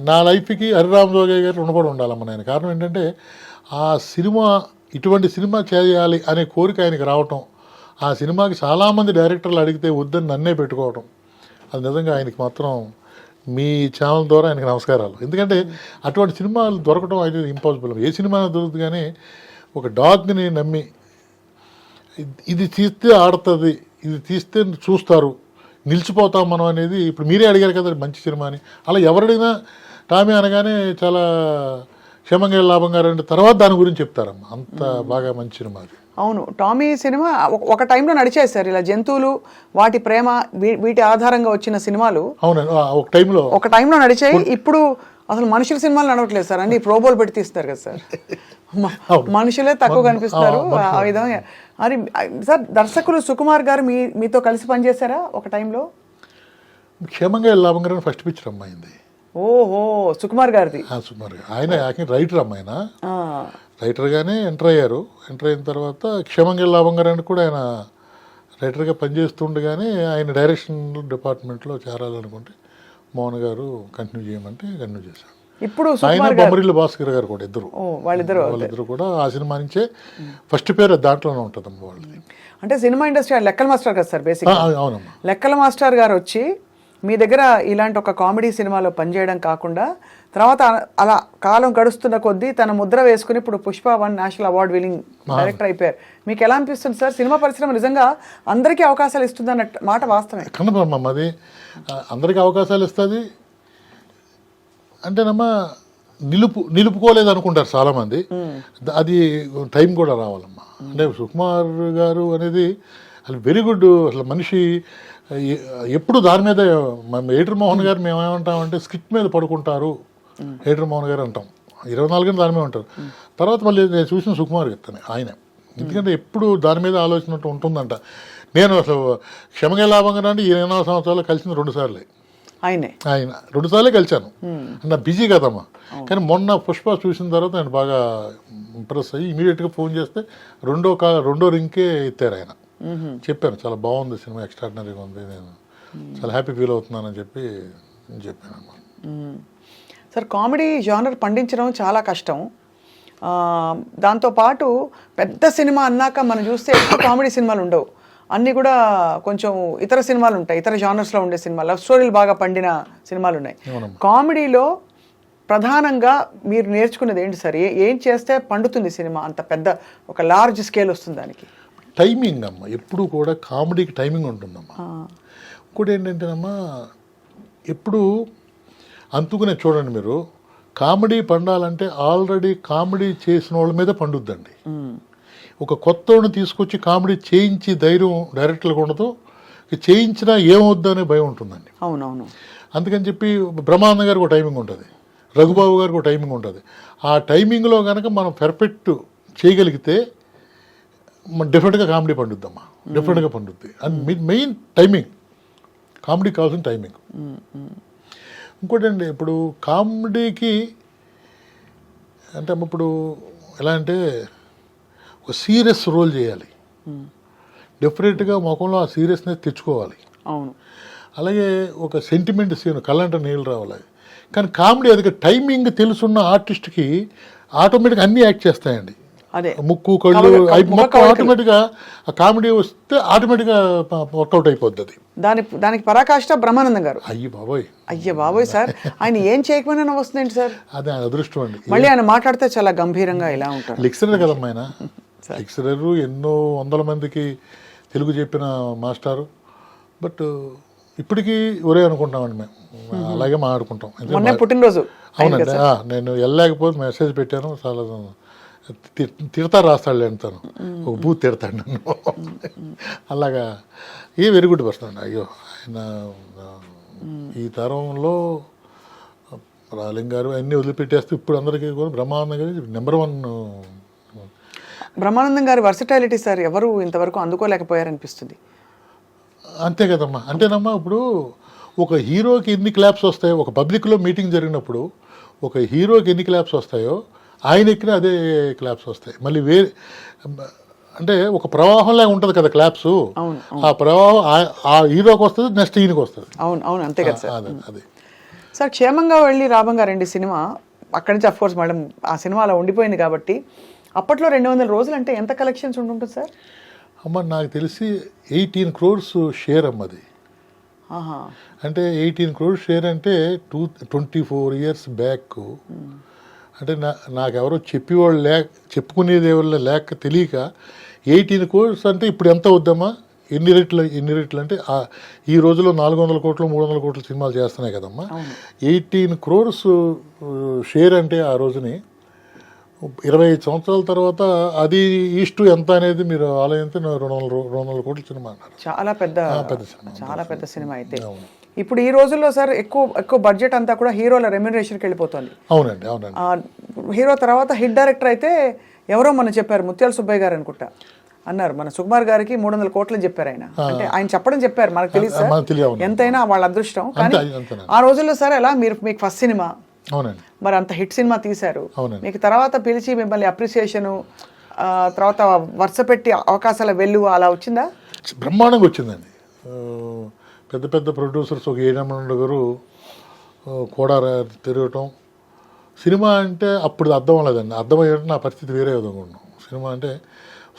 నా లైఫ్కి హరిరామ్ జోగయ్య గారు రుణపడి ఉండాలమ్మ నేను. కారణం ఏంటంటే ఆ సినిమా, ఇటువంటి సినిమా చేయాలి అనే కోరిక ఆయనకి రావటం, ఆ సినిమాకి చాలామంది డైరెక్టర్లు అడిగితే వద్దని నన్నే పెట్టుకోవటం, అది నిజంగా ఆయనకి మాత్రం మీ ఛానల్ ద్వారా ఆయనకి నమస్కారాలు. ఎందుకంటే అటువంటి సినిమాలు దొరకడం అయితే ఇంపాసిబుల్. ఏ సినిమా దొరుకుతుంది, కానీ ఒక డాగ్ని నమ్మి ఇది తీస్తే ఆడుతుంది, ఇది తీస్తే చూస్తారు, నిలిచిపోతాం మనం అనేది. ఇప్పుడు మీరే అడిగారు కదా మంచి సినిమా అని, అలా ఎవరడిగినా టామీ అనగానే చాలా క్షేమంగా లాభం గారు అంటే తర్వాత దాని గురించి చెప్తారమ్మా, అంత బాగా మంచి సినిమా అది. అవును, టామీ సినిమా ఒక టైంలో నడిచేది సార్. ఇలా జంతువులు, వాటి ప్రేమ, వీటి ఆధారంగా వచ్చిన సినిమాలు అవునండి ఒక టైంలో నడిచాయి. ఇప్పుడు అసలు మనుషుల సినిమాలు నడవట్లేదు సార్, అన్ని ప్రోబోలు పెట్టి తీస్తారు కదా సార్. మనుషులే తక్కువ కనిపిస్తారు ఆ విధంగా. మరి సార్ దర్శకులు సుకుమార్ గారు మీతో కలిసి పనిచేశారా ఒక టైంలో? క్షేమంగా లాభం గారు ఫస్ట్ పిక్చర్ అమ్మాయింది. ఓహో, సుకుమార్ గారిది. సుకుమార్ గారు ఆయన రైటర్ అమ్మాయిన రైటర్గానే ఎంటర్ అయ్యారు. ఎంటర్ అయిన తర్వాత క్షేమంగా లాభం గారు అని కూడా ఆయన రైటర్గా పనిచేస్తుండగానే ఆయన డైరెక్షన్ డిపార్ట్మెంట్లో చేరాలనుకుంటే మోహన్ గారు కంటిన్యూ చేయమంటే కంటిన్యూ చేశాను. ఇప్పుడు ఆయన బొమ్మరిల్లు భాస్కర్ గారు కూడా వాళ్ళిద్దరు కూడా ఆ సినిమా నుంచే ఫస్ట్ పేరు దాంట్లోనే ఉంటుందమ్మా వాళ్ళది. అంటే సినిమా ఇండస్ట్రీ లెక్కల మాస్టర్ కదా సార్ బేసిక్. అవునమ్మా, లెక్కల మాస్టర్ గారు వచ్చి మీ దగ్గర ఇలాంటి ఒక కామెడీ సినిమాలో పనిచేయడం కాకుండా తర్వాత అలా కాలం గడుస్తున్న కొద్దీ తన ముద్ర వేసుకుని ఇప్పుడు Pushpa 1 national award winning director అయిపోయారు. మీకు ఎలా అనిపిస్తుంది సార్? సినిమా పరిశ్రమ నిజంగా అందరికీ అవకాశాలు ఇస్తుంది అన్న మాట వాస్తవమే కనపడమ్మా. అది అందరికీ అవకాశాలు ఇస్తుంది అంటేనమ్మా, నిలుపుకోలేదు అనుకుంటారు చాలామంది. అది టైం కూడా రావాలమ్మా. అంటే సుకుమార్ గారు అనేది అసలు వెరీ గుడ్, అసలు మనిషి ఎప్పుడు దాని మీద. ఏటర్ మోహన్ గారు మేము ఏమంటామంటే స్క్రిప్ట్ మీద పడుకుంటారు ఏటర్ మోహన్ గారు అంటాం, 24 గంటలు దాని మీద ఉంటారు. తర్వాత మళ్ళీ నేను చూసిన సుకుమార్ చెప్తాను ఆయన, ఎందుకంటే ఎప్పుడు దాని మీద ఆలోచన ఉంటుందంట. నేను అసలు క్షమగా లాభంగా అంటే 24 సంవత్సరాలు కలిసింది 2 సార్లే. ఆయన 2 సార్లే కలిశాను. నా బిజీ కదమ్మా. కానీ మొన్న పుష్ప చూసిన తర్వాత నేను బాగా ఇంప్రెస్ అయ్యి ఇమీడియట్గా ఫోన్ చేస్తే రెండో రింగ్కే ఎత్తారు ఆయన. చెప్పాను చాలా బాగుంది సినిమా, ఎక్స్ట్రాడినరీగా ఉంది, నేను చాలా హ్యాపీ ఫీల్ అవుతున్నానని చెప్పి నేను చెప్పానమ్మా. సార్ కామెడీ జానర్ పండించడం చాలా కష్టం. దాంతోపాటు పెద్ద సినిమా అన్నాక మనం చూస్తే ఎక్కువ కామెడీ సినిమాలు ఉండవు, అన్నీ కూడా కొంచెం ఇతర సినిమాలు ఉంటాయి, ఇతర జానర్స్లో ఉండే సినిమాలు, లవ్ స్టోరీలు బాగా పండిన సినిమాలు ఉన్నాయి. కామెడీలో ప్రధానంగా మీరు నేర్చుకున్నది ఏంటి సార్? ఏం చేస్తే పండుతుంది సినిమా, అంత పెద్ద ఒక లార్జ్ స్కేల్ వస్తుంది దానికి? టైమింగ్ అమ్మ, ఎప్పుడు కూడా కామెడీకి టైమింగ్ ఉంటుందమ్మా. ఇంకోటి ఏంటంటేనమ్మా, ఎప్పుడు అందుకునే చూడండి మీరు, కామెడీ పండాలంటే ఆల్రెడీ కామెడీ చేసిన వాళ్ళ మీద పండుద్దండి. ఒక కొత్తోడిని తీసుకొచ్చి కామెడీ చేయించి ధైర్యం డైరెక్టర్లకు ఉండదు, చేయించినా ఏమవుద్దు అనే భయం ఉంటుందండి. అవునవును. అందుకని చెప్పి బ్రహ్మానంద గారికి ఒక టైమింగ్ ఉంటుంది, రఘుబాబు గారికి ఒక టైమింగ్ ఉంటుంది. ఆ టైమింగ్లో కనుక మనం పర్ఫెక్ట్ చేయగలిగితే డెఫినెట్గా కామెడీ పండుద్దమ్మా, డెఫినెట్గా పండుద్ది. అండ్ మెయిన్ టైమింగ్, కామెడీ కావాల్సిన టైమింగ్. ఇంకోటి అండి, ఇప్పుడు కామెడీకి అంటే ఇప్పుడు ఎలా అంటే ఒక సీరియస్ రోల్ చేయాలి, డెఫినెట్గా ముఖంలో ఆ సీరియస్నెస్ తెచ్చుకోవాలి. అవును. అలాగే ఒక సెంటిమెంట్ సీన్, కళ్ళంట నీళ్ళు రావాలి. కానీ కామెడీ అది టైమింగ్ తెలుసున్న ఆర్టిస్ట్కి ఆటోమేటిక్గా అన్నీ యాక్ట్ చేస్తాయండి. అదే ముక్కు కళ్ళు మొత్తం ఆటోమేటిక్గా ఆ కామెడీ వస్తే ఆటోమేటిక్గా వర్కౌట్ అయిపోద్ది. అది దానికి పరాకాష్ట బ్రహ్మానందం గారు. అయ్య బాబోయ్ సార్, ఆయన ఏం చేయకపోయినా వస్తుందండి సార్. అదే అదృష్టం అండి. మళ్ళీ ఆయన మాట్లాడితే చాలా గంభీరంగా ఇలా ఉంటారు. లెక్చరర్ కదమ్మా ఆయన, లెక్చరర్, ఎన్నో వందల మందికి తెలుగు చెప్పిన మాస్టారు. బట్ ఇప్పటికీ ఒరే అనుకుంటామండి మేము, అలాగే మాట్లాడుకుంటాం. పుట్టినరోజు అవునండి, నేను వెళ్ళలేకపోతే మెసేజ్ పెట్టాను, చాలా తిడతారు, రాస్తాడు అంటాను, ఒక బూత్ తిడతాడు నన్ను. అలాగా వెరీ గుడ్ పర్సన్ అండి. అయ్యో, ఆయన ఈ తరంలో రాలింగ్ గారు అన్నీ వదిలిపెట్టేస్తూ ఇప్పుడు అందరికీ కూడా బ్రహ్మానందం గారు నెంబర్ 1. బ్రహ్మానందం గారి వర్సటాలిటీ సార్ ఎవరు ఇంతవరకు అందుకోలేకపోయారనిపిస్తుంది. అంతే కదమ్మా. అంటేనమ్మా, ఇప్పుడు ఒక హీరోకి ఎన్ని క్లాప్స్ వస్తాయో, ఒక పబ్లిక్లో మీటింగ్ జరిగినప్పుడు ఒక హీరోకి ఎన్ని క్లాప్స్ వస్తాయో ఆయన ఎక్కిన అదే క్లాప్స్ వస్తాయి. మళ్ళీ అంటే ఒక ప్రవాహంలా ఉంటుంది కదా క్లాప్స్, ఆ ప్రవాహం ఆ హీరోకి వస్తుంది, నెక్స్ట్ ఈయనకి వస్తుంది. అవును అవును, అంతే కదా సార్. అదే సార్, క్షేమంగా వెళ్ళి రాబంగా రండి సినిమా అక్కడి నుంచి అఫ్కోర్స్ మేడం ఆ సినిమా అలా ఉండిపోయింది కాబట్టి, అప్పట్లో 200 రోజులు అంటే ఎంత కలెక్షన్స్ ఉంటుంటుంది సార్? అమ్మ, నాకు తెలిసి 18 crores షేర్ అమ్మది. అంటే 18 crores షేర్ అంటే 24 years బ్యాక్. అంటే నాకెవరో చెప్పేవాళ్ళు చెప్పుకునేది ఎవరు లేక తెలియక 18 crores అంటే ఇప్పుడు ఎంత అవుద్దమ్మా, ఎన్ని రెట్లు అంటే ఈ రోజుల్లో 400 కోట్లు 300 కోట్ల సినిమాలు చేస్తున్నాయి కదమ్మా. 18 crores షేర్ అంటే ఆ రోజుని 25 సంవత్సరాల తర్వాత అది ఈస్టు ఎంత అనేది మీరు ఆలోచిస్తే 200 కోట్ల సినిమా అన్నారు. చాలా పెద్ద సినిమా అయితే. ఇప్పుడు ఈ రోజుల్లో సార్ ఎక్కువ బడ్జెట్ అంతా కూడా హీరోల రెమ్యునరేషన్కి వెళ్ళిపోతుంది. అవునండి. హీరో తర్వాత హిట్ డైరెక్టర్ అయితే ఎవరో మనం చెప్పారు, ముత్యాల సుబ్బయ్య గారు అనుకుంటా అన్నారు, మన సుకుమార్ గారికి 300 కోట్లు చెప్పారు ఆయన. అంటే ఆయన చెప్పారు, మనకు తెలియదు సార్, ఎంతైనా వాళ్ళ అదృష్టం. కానీ ఆ రోజుల్లో సార్ ఎలా మీకు ఫస్ట్ సినిమా, మరి అంత హిట్ సినిమా తీశారు, మీకు తర్వాత పిలిచి మిమ్మల్ని అప్రిసియేషను, తర్వాత వరుస పెట్టి అవకాశాల వెళ్ళు అలా వచ్చిందా? బ్రహ్మాండంగా వచ్చిందండి. పెద్ద పెద్ద ప్రొడ్యూసర్స్ ఒక ఏడమండ గారు కూడా తిరగటం. సినిమా అంటే అప్పుడు అర్థం అవ్వలేదండి, అర్థమయ్యేటట్టు నా పరిస్థితి వేరే విధంగా ఉన్నాం. సినిమా అంటే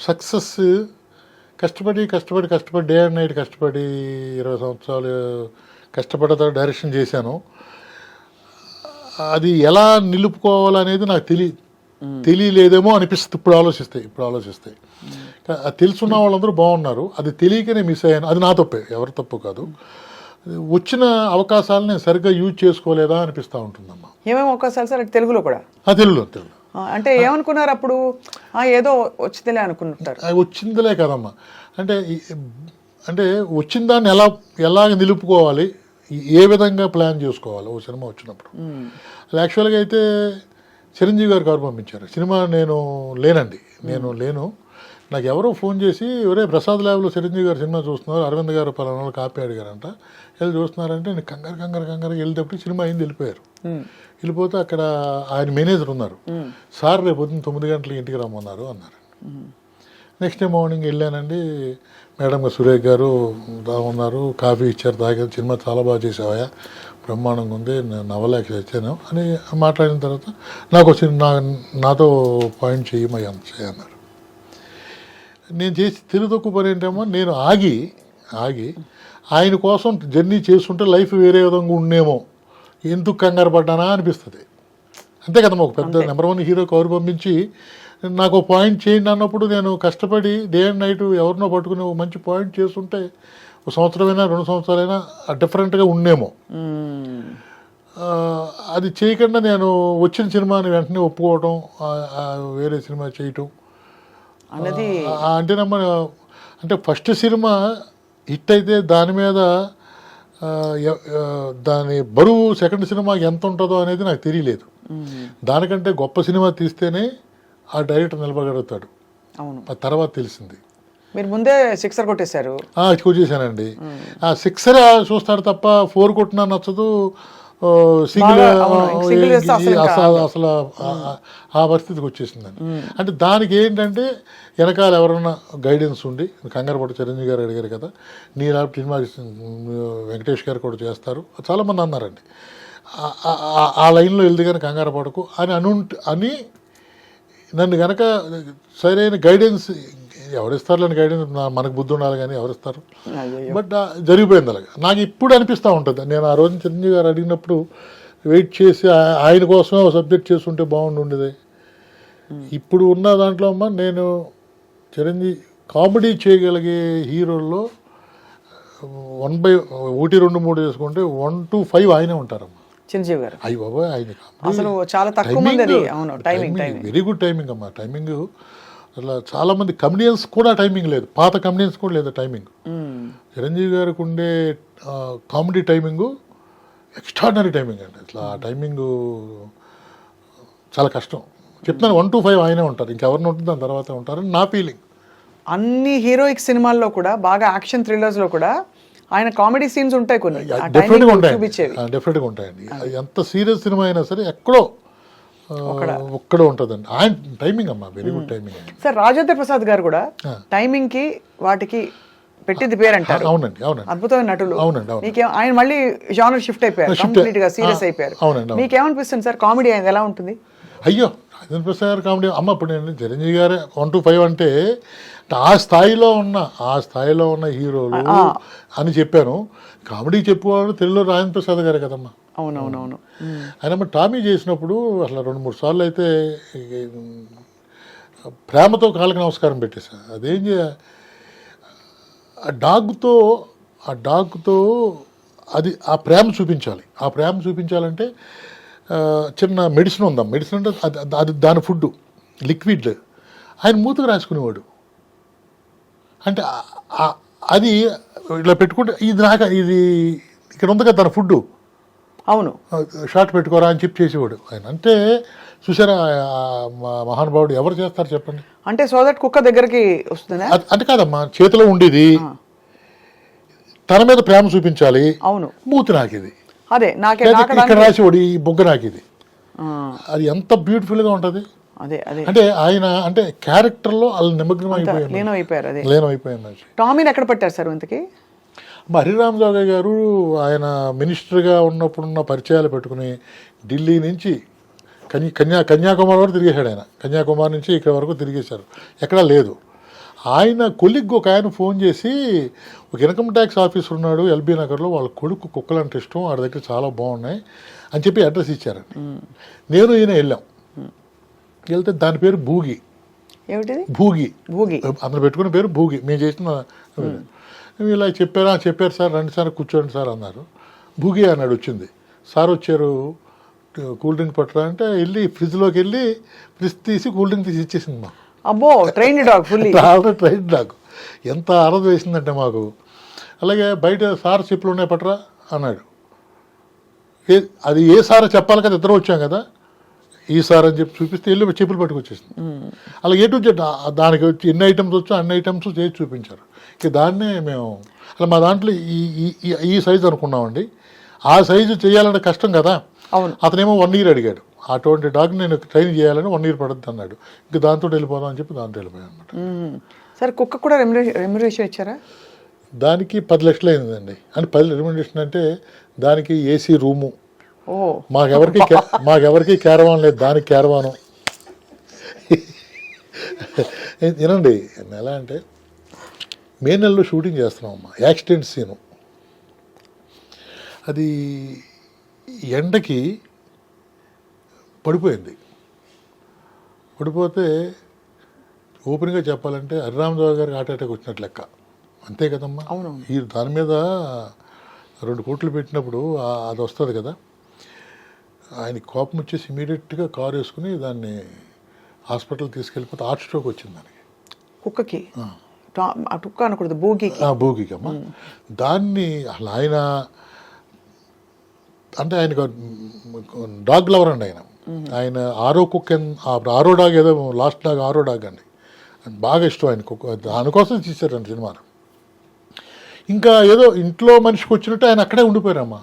సక్సెస్ కష్టపడి డే అండ్ నైట్ కష్టపడి 20 సంవత్సరాలు కష్టపడ్డ డైరెక్షన్ చేశాను. అది ఎలా నిలుపుకోవాలనేది నాకు తెలియలేదేమో అనిపిస్తుంది ఇప్పుడు ఆలోచిస్తే. అది తెలుసున్న వాళ్ళందరూ బాగున్నారు, అది తెలియకనే మిస్ అయ్యాను. అది నా తప్పే, ఎవరి తప్పు కాదు. వచ్చిన అవకాశాలను నేను సరిగ్గా యూజ్ చేసుకోలేదా అనిపిస్తూ ఉంటుందమ్మా. ఏమేమి అవకాశాలు సార్? తెలుగులో కూడా? తెలుగులో అంటే ఏమనుకున్నారు అప్పుడు? ఏదో వచ్చిందిలే అనుకుంటారు. వచ్చిందిలే కదమ్మా, అంటే వచ్చిన దాన్ని ఎలాగ నిలుపుకోవాలి, ఏ విధంగా ప్లాన్ చేసుకోవాలి ఓ సినిమా వచ్చినప్పుడు. యాక్చువల్గా అయితే చిరంజీవి గారు కవర్ పంపించారు సినిమా. నేను లేను. నాకు ఎవరో ఫోన్ చేసి, ఎవరే ప్రసాద్ ల్యాబ్లో చిరంజీవి గారు సినిమా చూస్తున్నారు, అరవింద్ గారు పలానా కాపీ అడిగారంట, వెళ్ళి చూస్తున్నారంటే నేను కంగారు వెళ్ళేటప్పుడు సినిమా అయింది, వెళ్ళిపోతే అక్కడ ఆయన మేనేజర్ ఉన్నారు. సార్ రేపు పొద్దున్న 9 గంటలకి ఇంటికి రమ్మన్నారు అన్నారు. నెక్స్ట్ డే మార్నింగ్ వెళ్ళానండి, మేడం సురేష్ గారు ఉన్నారు, కాఫీ ఇచ్చారు, తాగారు, సినిమా చాలా బాగా చేసావా, బ్రహ్మాండంగా ఉంది, నేను నవ్వలేక వచ్చాను అని మాట్లాడిన తర్వాత నాకు వచ్చిన నాతో పాయింట్ చేయమన్నారు. నేను చేసి తిరుగుతొక్కు పని ఏంటేమో, నేను ఆగి ఆయన కోసం జర్నీ చేస్తుంటే లైఫ్ వేరే విధంగా ఉండేమో, ఎందుకు కంగారు పడ్డానా అనిపిస్తుంది. అంతే కదమ్మా, ఒక పెద్ద నెంబర్ 1 హీరో కవర్ పంపించి నాకు ఒక పాయింట్ చేయండి అన్నప్పుడు నేను కష్టపడి డే అండ్ నైట్ ఎవరినో పట్టుకుని ఒక మంచి పాయింట్ చేస్తుంటే ఒక సంవత్సరమైనా 2 సంవత్సరాలైనా డిఫరెంట్గా ఉండేమో. అది చేయకుండా నేను వచ్చిన సినిమాని వెంటనే ఒప్పుకోవటం, వేరే సినిమా చేయటం అన్నది అంటేనమ్మా. అంటే ఫస్ట్ సినిమా హిట్ అయితే దాని మీద దాని బరువు సెకండ్ సినిమా ఎంత ఉంటుందో అనేది నాకు తెలియలేదు. దానికంటే గొప్ప సినిమా తీస్తేనే ఆ డైరెక్టర్ నిలబడగలుగుతాడు. అవును, ఆ తర్వాత తెలిసింది. మీరు ముందే 6 కొట్టేశారు. కొట్టేశానండి. ఆ 6 చూస్తాడు తప్ప 4 కొట్టినా నచ్చదు, సింగిల్ అసలు ఆ పరిస్థితికి వచ్చేసిందండి. అంటే దానికి ఏంటంటే వెనకాల ఎవరన్నా గైడెన్స్ ఉండి, కంగారు పట్టు చిరంజీవి గారు అడిగారు కదా, నీ సినిమా వెంకటేష్ గారు కూడా చేస్తారు, చాలామంది అన్నారండి, ఆ లైన్లో వెళ్తే కానీ కంగారు పడకు అని నన్ను కనుక సరైన గైడెన్స్ ఎవరిస్తారు లేని గైడెన్స్, మనకు బుద్ధి ఉండాలి కానీ ఎవరిస్తారు. బట్ జరిగిపోయింది అలాగే. నాకు ఇప్పుడు అనిపిస్తూ ఉంటుంది, నేను ఆ రోజు చిరంజీవి గారు అడిగినప్పుడు వెయిట్ చేసి ఆయన కోసమే ఒక సబ్జెక్ట్ చేస్తుంటే బాగుండేది. ఇప్పుడు ఉన్న దాంట్లో అమ్మ నేను చిరంజీవి కామెడీ చేయగలిగే హీరోల్లో 1/1, 2, 3 చేసుకుంటే 1 to 5 ఆయనే ఉంటారమ్మా, చిరంజీవి గారు. అయ్యి బాబా, ఆయన అసలు చాలా తక్కువ మంది అది. అవును, టైమింగ్ వెరీ గుడ్ టైమింగ్ అమ్మా. టైమింగ్ అట్లా చాలామంది కమెడియన్స్ కూడా టైమింగ్ లేదు, పాత కమెడియన్స్ కూడా లేదు టైమింగ్. చిరంజీవి గారికి ఉండే కామెడీ టైమింగు ఎక్స్ట్రాడినరీ టైమింగ్ అండి. అట్లా ఆ టైమింగు చాలా కష్టం. చెప్తున్నాను, 1 to 5 ఆయనే ఉంటారు, ఇంకెవరిని ఉంటుంది దాని తర్వాత ఉంటారని నా ఫీలింగ్. అన్ని హీరోయిక్ సినిమాల్లో కూడా, బాగా యాక్షన్ థ్రిల్లర్స్లో కూడా ఆయన కామెడీ సీన్స్ ఉంటాయి కొన్ని, డెఫినెట్గా ఉంటాయండి. ఎంత సీరియస్ సినిమా అయినా సరే ఎక్కడో ఒక్కడే ఉంటుందండి ఆయన టైమింగ్ అమ్మా, very good timing. Sir Rajendra Prasad గారు కూడా టైమింగ్ కి వాటికి పెట్టింది పేరు అంటారు. అవునండి, అద్భుతమైన నటులు. అవునండి. ఆయన మళ్ళీ జానర్ షిఫ్ట్ అయిపోయారు, కంప్లీట్ గా సీరియస్ అయిపోయారు. మీకేమనిపిస్తుంది సార్, కామెడీ ఆయన ఎలా ఉంటుంది? అయ్యో, రాజేంద్ర ప్రసాద్ గారు కామెడీ అమ్మ. ఇప్పుడు నేను చిరంజీవి గారే 1 to 5 అంటే ఆ స్థాయిలో ఉన్న హీరోలు అని చెప్పాను. కామెడీ చెప్పుకోవాలి తెలుగులో రాజేంద్ర ప్రసాద్ గారే కదమ్మా. అవునవునవును. ఆయన టామీ చేసినప్పుడు అసలు 2-3 సార్లు అయితే ప్రేమతో కాళ్ళకి నమస్కారం పెట్టేశాను. అదేం ఆ డాగ్తో అది ఆ ప్రేమ చూపించాలి. ఆ ప్రేమ చూపించాలంటే చిన్న మెడిసిన్ ఉందాం, మెడిసిన్ అంటే అది దాని ఫుడ్ లిక్విడ్ ఆయన మూతకు రాసుకునేవాడు. అంటే అది ఇట్లా పెట్టుకుంటే ఇది ఇక్కడ ఉంది కదా తన ఫుడ్, అవును షార్ట్ పెట్టుకోరా అని చెప్పి చేసేవాడు ఆయన. అంటే చూసారా మహానుభావుడు ఎవరు చేస్తారు చెప్పండి. అంటే సో దట్ కుక్క దగ్గరికి వస్తుందా అంటే కాదమ్మా, చేతిలో ఉండేది తన మీద ప్రేమ చూపించాలి. అవును, మూతి నాకిది, అదే ఇక్కడ రాసేవాడు ఈ బొగ్గ నాకిది. అది ఎంత బ్యూటిఫుల్ గా ఉంటది. అంటే ఆయన అంటే క్యారెక్టర్ లో వాళ్ళు నిమగ్నం అయిపోయారు. టామీని ఎక్కడ పెట్టారు సార్ ఇంతకీ? హరిరామ్ జోగయ్య గారు ఆయన మినిస్టర్గా ఉన్నప్పుడున్న పరిచయాలు పెట్టుకుని ఢిల్లీ నుంచి కన్యాకుమారి వరకు తిరిగేశాడు. ఆయన కన్యాకుమారి నుంచి ఇక్కడ వరకు తిరిగేశారు, ఎక్కడా లేదు. ఆయన కొలిగ్ ఒక ఆయన ఫోన్ చేసి, ఒక ఇన్కమ్ ట్యాక్స్ ఆఫీసర్ ఉన్నాడు ఎల్బీ నగర్లో, వాళ్ళ కొడుకు కుక్కలు అంటే ఇష్టం, వాడి దగ్గర చాలా బాగున్నాయి అని చెప్పి అడ్రస్ ఇచ్చారండి. నేను ఈయన వెళ్ళాం. వెళ్తే దాని పేరు భూగి. ఏమిటి భూగి? అందులో పెట్టుకున్న పేరు భూగి. మేము చేసిన ఇలా చెప్పారు సార్, రండి సార్ కూర్చోండి సార్ అన్నారు. భూగి అన్నాడు. వచ్చింది సార్, వచ్చారు, కూల్ డ్రింక్ పట్టరా అంటే వెళ్ళి ఫ్రిడ్జ్లోకి వెళ్ళి ఫ్రిడ్జ్ తీసి కూల్ డ్రింక్ తీసి ఇచ్చేసింది మాకు. అబ్బో, ట్రైన్డ్ డాగ్, ట్రైన్డ్ డాగ్. ఎంత అరదు వేసిందంటే మాకు. అలాగే బయట సార్ చెప్పులు ఉన్నాయి పట్టరా అన్నాడు. అది ఏ సారో చెప్పాలి కదా, ఇద్దరు వచ్చాం కదా, ఈ సార్ అని చెప్పి చూపిస్తే వెళ్ళి చెప్పులు పట్టుకొచ్చేసింది. అలా ఏ టు జెడ్ దానికి వచ్చి ఎన్ని ఐటమ్స్ వచ్చో అన్ని ఐటమ్స్ చేసి చూపించారు. ఇక దాన్నే మేము అలా మా దాంట్లో ఈ సైజు అనుకున్నామండి. ఆ సైజు చేయాలంటే కష్టం కదా. అతనేమో 1 year అడిగాడు. అటువంటి డాగ్ నేను ట్రైన్ చేయాలని 1 year పడుతుంది అన్నాడు. ఇంక దాంతో వెళ్ళిపోదాం అని చెప్పి దాంతో వెళ్ళిపోయాను అనమాట. సార్ కుక్క కూడా రెమ్యునరేషన్ ఇచ్చారా? దానికి 10 లక్షలు అయిందండి. అంటే 10 రెమ్యునరేషన్ అంటే దానికి ఏసీ రూము, ఓ మాకెవరికి క్యారవాన్ లేదు, దానికి క్యారవాను. వినండి, ఎలా అంటే మే నెలలో షూటింగ్ చేస్తున్నాం అమ్మా, యాక్సిడెంట్ సీను. అది ఎండకి పడిపోయింది. పడిపోతే ఓపెన్గా చెప్పాలంటే హరిరామరావు గారికి హార్ట్ అటాక్ వచ్చినట్టు లెక్క, అంతే కదమ్మా. అవునవును. ఈ దాని మీద 2 కోట్లు పెట్టినప్పుడు అది వస్తుంది కదా. ఆయన కోపం వచ్చేసి ఇమీడియట్గా కారు వేసుకుని దాన్ని హాస్పిటల్ తీసుకెళ్ళిపోతే హార్ట్ స్ట్రోక్ వచ్చింది దానికి. కుక్కకి కుక్క అనకూడదు, భూగికి అమ్మ. దాన్ని అసలు ఆయన అంటే ఆయన డాగ్ లవర్ అండి. ఆయన ఆరో కుక్క, ఆరో డాగ్ ఏదో లాస్ట్ డాగ్ ఆరో డాగ్ అండి, బాగా ఇష్టం ఆయన కుక్క. దానికోసం తీశారండి సినిమాను. ఇంకా ఏదో ఇంట్లో మనిషికి వచ్చినట్టు ఆయన అక్కడే ఉండిపోయారమ్మా.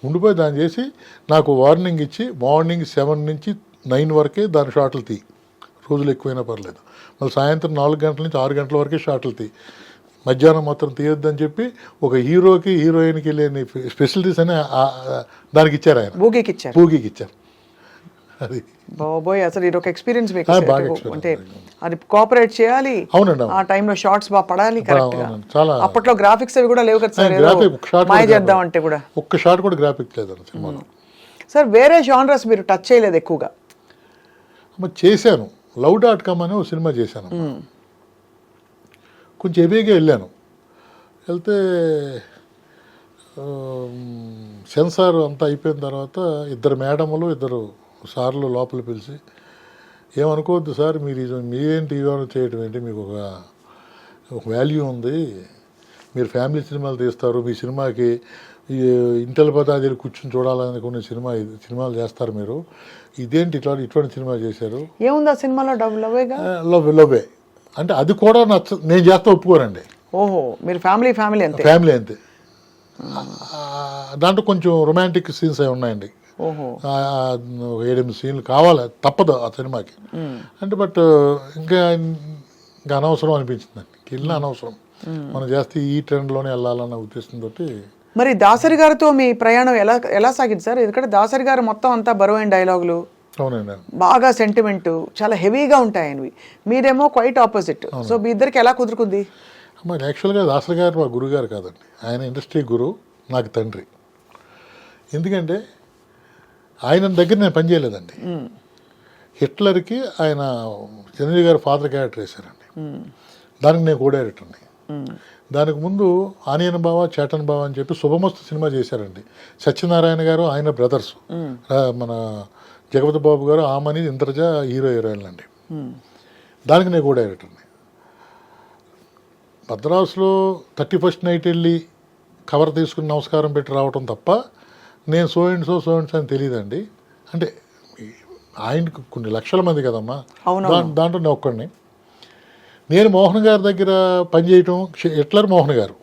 ఉండిపోయి దాన్ని చేసి నాకు వార్నింగ్ ఇచ్చి మార్నింగ్ 7 నుంచి 9 వరకే దాని షాట్లు తీ, రోజులు ఎక్కువైనా పర్లేదు. మళ్ళీ సాయంత్రం 4 గంటల నుంచి 6 గంటల వరకే షాట్లు తీ, మధ్యాహ్నం మాత్రం తీయొద్దని చెప్పి ఒక హీరోకి హీరోయిన్కి లేని ఫెసిలిటీస్ అని దానికి ఇచ్చారు ఆయన, భూగికి ఇచ్చారు. అది బాబోయ్, అసలు ఇది ఒక ఎక్స్పీరియన్స్ మీకు. బాగా అంటే అది కోఆపరేట్ చేయాలి. అవునండి. ఆ టైంలో షార్ట్స్ బాగా పడాలి. చాలా అప్పట్లో గ్రాఫిక్స్ అవి కూడా లేవు కదా సార్, మాయ చేద్దాం అంటే కూడా ఒక్క షాట్ కూడా గ్రాఫిక్స్ లేదండి సినిమాలో. సార్ వేరే జానర్స్ మీరు టచ్ చేయలేదు ఎక్కువగా? చేశాను, love.com అని ఒక సినిమా చేశాను. కొంచెం హెవీగా వెళ్ళాను. వెళ్తే సెన్సార్ అంతా అయిపోయిన తర్వాత 2 మేడములు 2 సార్లు లోపల పిలిచి, ఏమనుకోవద్దు సార్, మీరేంటి ఇవన్నీ చేయడం ఏంటి, మీకు ఒక వాల్యూ ఉంది, మీరు ఫ్యామిలీ సినిమాలు తీస్తారు, మీ సినిమాకి ఈ ఇంటల పదాలు కూర్చొని చూడాలనుకునే సినిమాలు చేస్తారు మీరు, ఇదేంటి ఇటువంటి సినిమా చేశారు. ఏముంది ఆ సినిమాలో? లవ్వే అంటే అది కూడా నేను చేస్తా ఒప్పుకోరండి. ఓహో, మీరు ఫ్యామిలీ అంతే. ఫ్యామిలీ అంతే. దాంట్లో కొంచెం రొమాంటిక్ సీన్స్ అవి ఉన్నాయండి. 7-8 సీన్లు కావాలి, తప్పదు ఆ సినిమాకి. అంటే బట్ ఇంకా అనవసరం అనిపించిందండి, వెళ్ళిన అనవసరం, మనం చేస్తే ఈ ట్రెండ్లోనే వెళ్ళాలన్న ఉద్దేశంతో. మరి దాసరి గారితో మీ ప్రయాణం ఎలా సాగింది సార్? ఎందుకంటే దాసరి గారు మొత్తం అంతా బరువైన డైలాగులు, అవునండి, బాగా సెంటిమెంట్, చాలా హెవీగా ఉంటాయి ఆయనవి. మీరేమో క్వైట్ ఆపోజిట్. సో మీ ఇద్దరికి ఎలా కుదురుకుంది? అమ్మ, యాక్చువల్గా దాసరి గారు మా గురుగారు కాదండి, ఆయన ఇండస్ట్రీ గురువు, నాకు తండ్రి. ఎందుకంటే ఆయన దగ్గర నేను పనిచేయలేదండి. హిట్లర్కి ఆయన చిరంజీవి గారు ఫాదర్ క్యారెక్టర్ వేశారండి, దానికి నేను కో డైరెక్టర్ని. దానికి ముందు ఆనియన్ బావ చేటన్ బావ అని చెప్పి శుభమస్తు సినిమా చేశారండి. సత్యనారాయణ గారు ఆయన బ్రదర్స్, మన జగపతి బాబు గారు, ఆమని, ఇంద్రజ హీరోయిన్లు అండి. దానికి నేను కో డైరెక్టర్ని. మద్రాసులో 31st నైట్ వెళ్ళి కవర్ తీసుకుని నమస్కారం పెట్టి రావటం తప్ప నేను సో అండ్ సో అని తెలియదండి. అంటే ఆయనకు కొన్ని లక్షల మంది కదమ్మా, దాంట్లో నేను ఒక్కడిని. నేను మోహన్ గారి దగ్గర పనిచేయటం, హిట్లర్ మోహన్ గారు,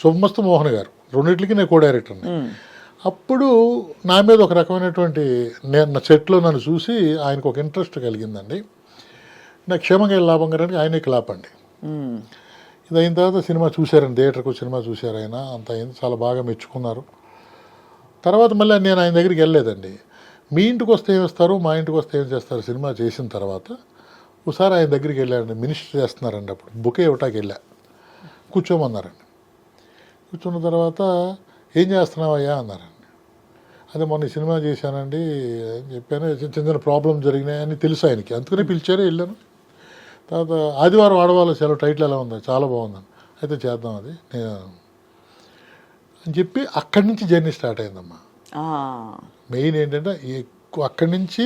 శుభమస్తు మోహన్ గారు, రెండింటికి నేను కో డైరెక్టర్ని. అప్పుడు నా మీద ఒక రకమైనటువంటి నా సెట్లో నన్ను చూసి ఆయనకు ఒక ఇంట్రెస్ట్ కలిగిందండి. నాకు క్షేమంగా లాభం గారికి ఆయనే క్లాప్ అండి. ఇది అయిన తర్వాత సినిమా చూశారండి, థియేటర్కు సినిమా చూశారు ఆయన, అంత అయింది, చాలా బాగా మెచ్చుకున్నారు. తర్వాత మళ్ళీ నేను ఆయన దగ్గరికి వెళ్ళలేదండి. మీ ఇంటికి వస్తే ఏం వస్తారు, మా ఇంటికి వస్తే ఏం చేస్తారు సినిమా చేసిన తర్వాత ఒకసారి ఆయన దగ్గరికి వెళ్ళారండి. మినిస్టర్ చేస్తున్నారండి, అప్పుడు బుకే ఇవ్వటానికి వెళ్ళా, కూర్చోమన్నారండి. కూర్చున్న తర్వాత ఏం చేస్తున్నావయ్యా అన్నారండి. అదే మొన్న సినిమా చేశానండి అని చెప్పాను, చిన్న ప్రాబ్లం జరిగినాయని తెలుసు ఆయనకి, అందుకనే పిలిచారు, వెళ్ళాను. తర్వాత ఆదివారం ఆడవాళ్ళ సెలవు టైటిల్ ఎలా ఉంది, చాలా బాగుందని, అయితే చేద్దాం అది అని చెప్పి అక్కడి నుంచి జర్నీ స్టార్ట్ అయిందమ్మా. మెయిన్ ఏంటంటే అక్కడి నుంచి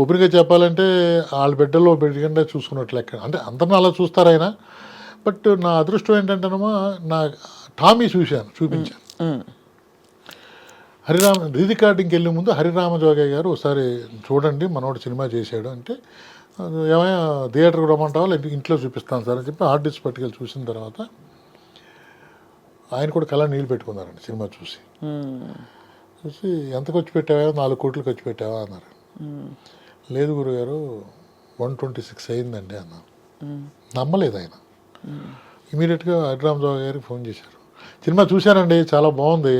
ఓపెన్గా చెప్పాలంటే వాళ్ళ బిడ్డలో బిడ్డకుండా చూసుకున్నట్లు లెక్క. అంటే అందరిని అలా చూస్తారు ఆయన. బట్ నా అదృష్టం ఏంటంటేనమ్మా, నా టామీ చూపించాను. రికార్డింగ్కి వెళ్ళే ముందు హరిరామజోగయ్య గారు ఒకసారి చూడండి మనోడు సినిమా చేశాడు అంటే, ఏమైనా థియేటర్కి రమ్మంటావా లేదా ఇంట్లో చూపిస్తాను సార్ అని చెప్పి హార్డ్ డిస్క్ పట్టుకెళ్ళి చూసిన తర్వాత ఆయన కూడా కళ్ళ నీళ్ళు పెట్టుకున్నారండి సినిమా చూసి. ఎంత ఖర్చు పెట్టావా, 4 కోట్లు ఖర్చు పెట్టావా అన్నారు. లేదు గురుగారు 126 అయిందండి అన్నారు. నమ్మలేదు ఆయన. ఇమీడియట్గా హరిరామరావు గారికి ఫోన్ చేశారు. సినిమా చూశానండి, చాలా బాగుంది,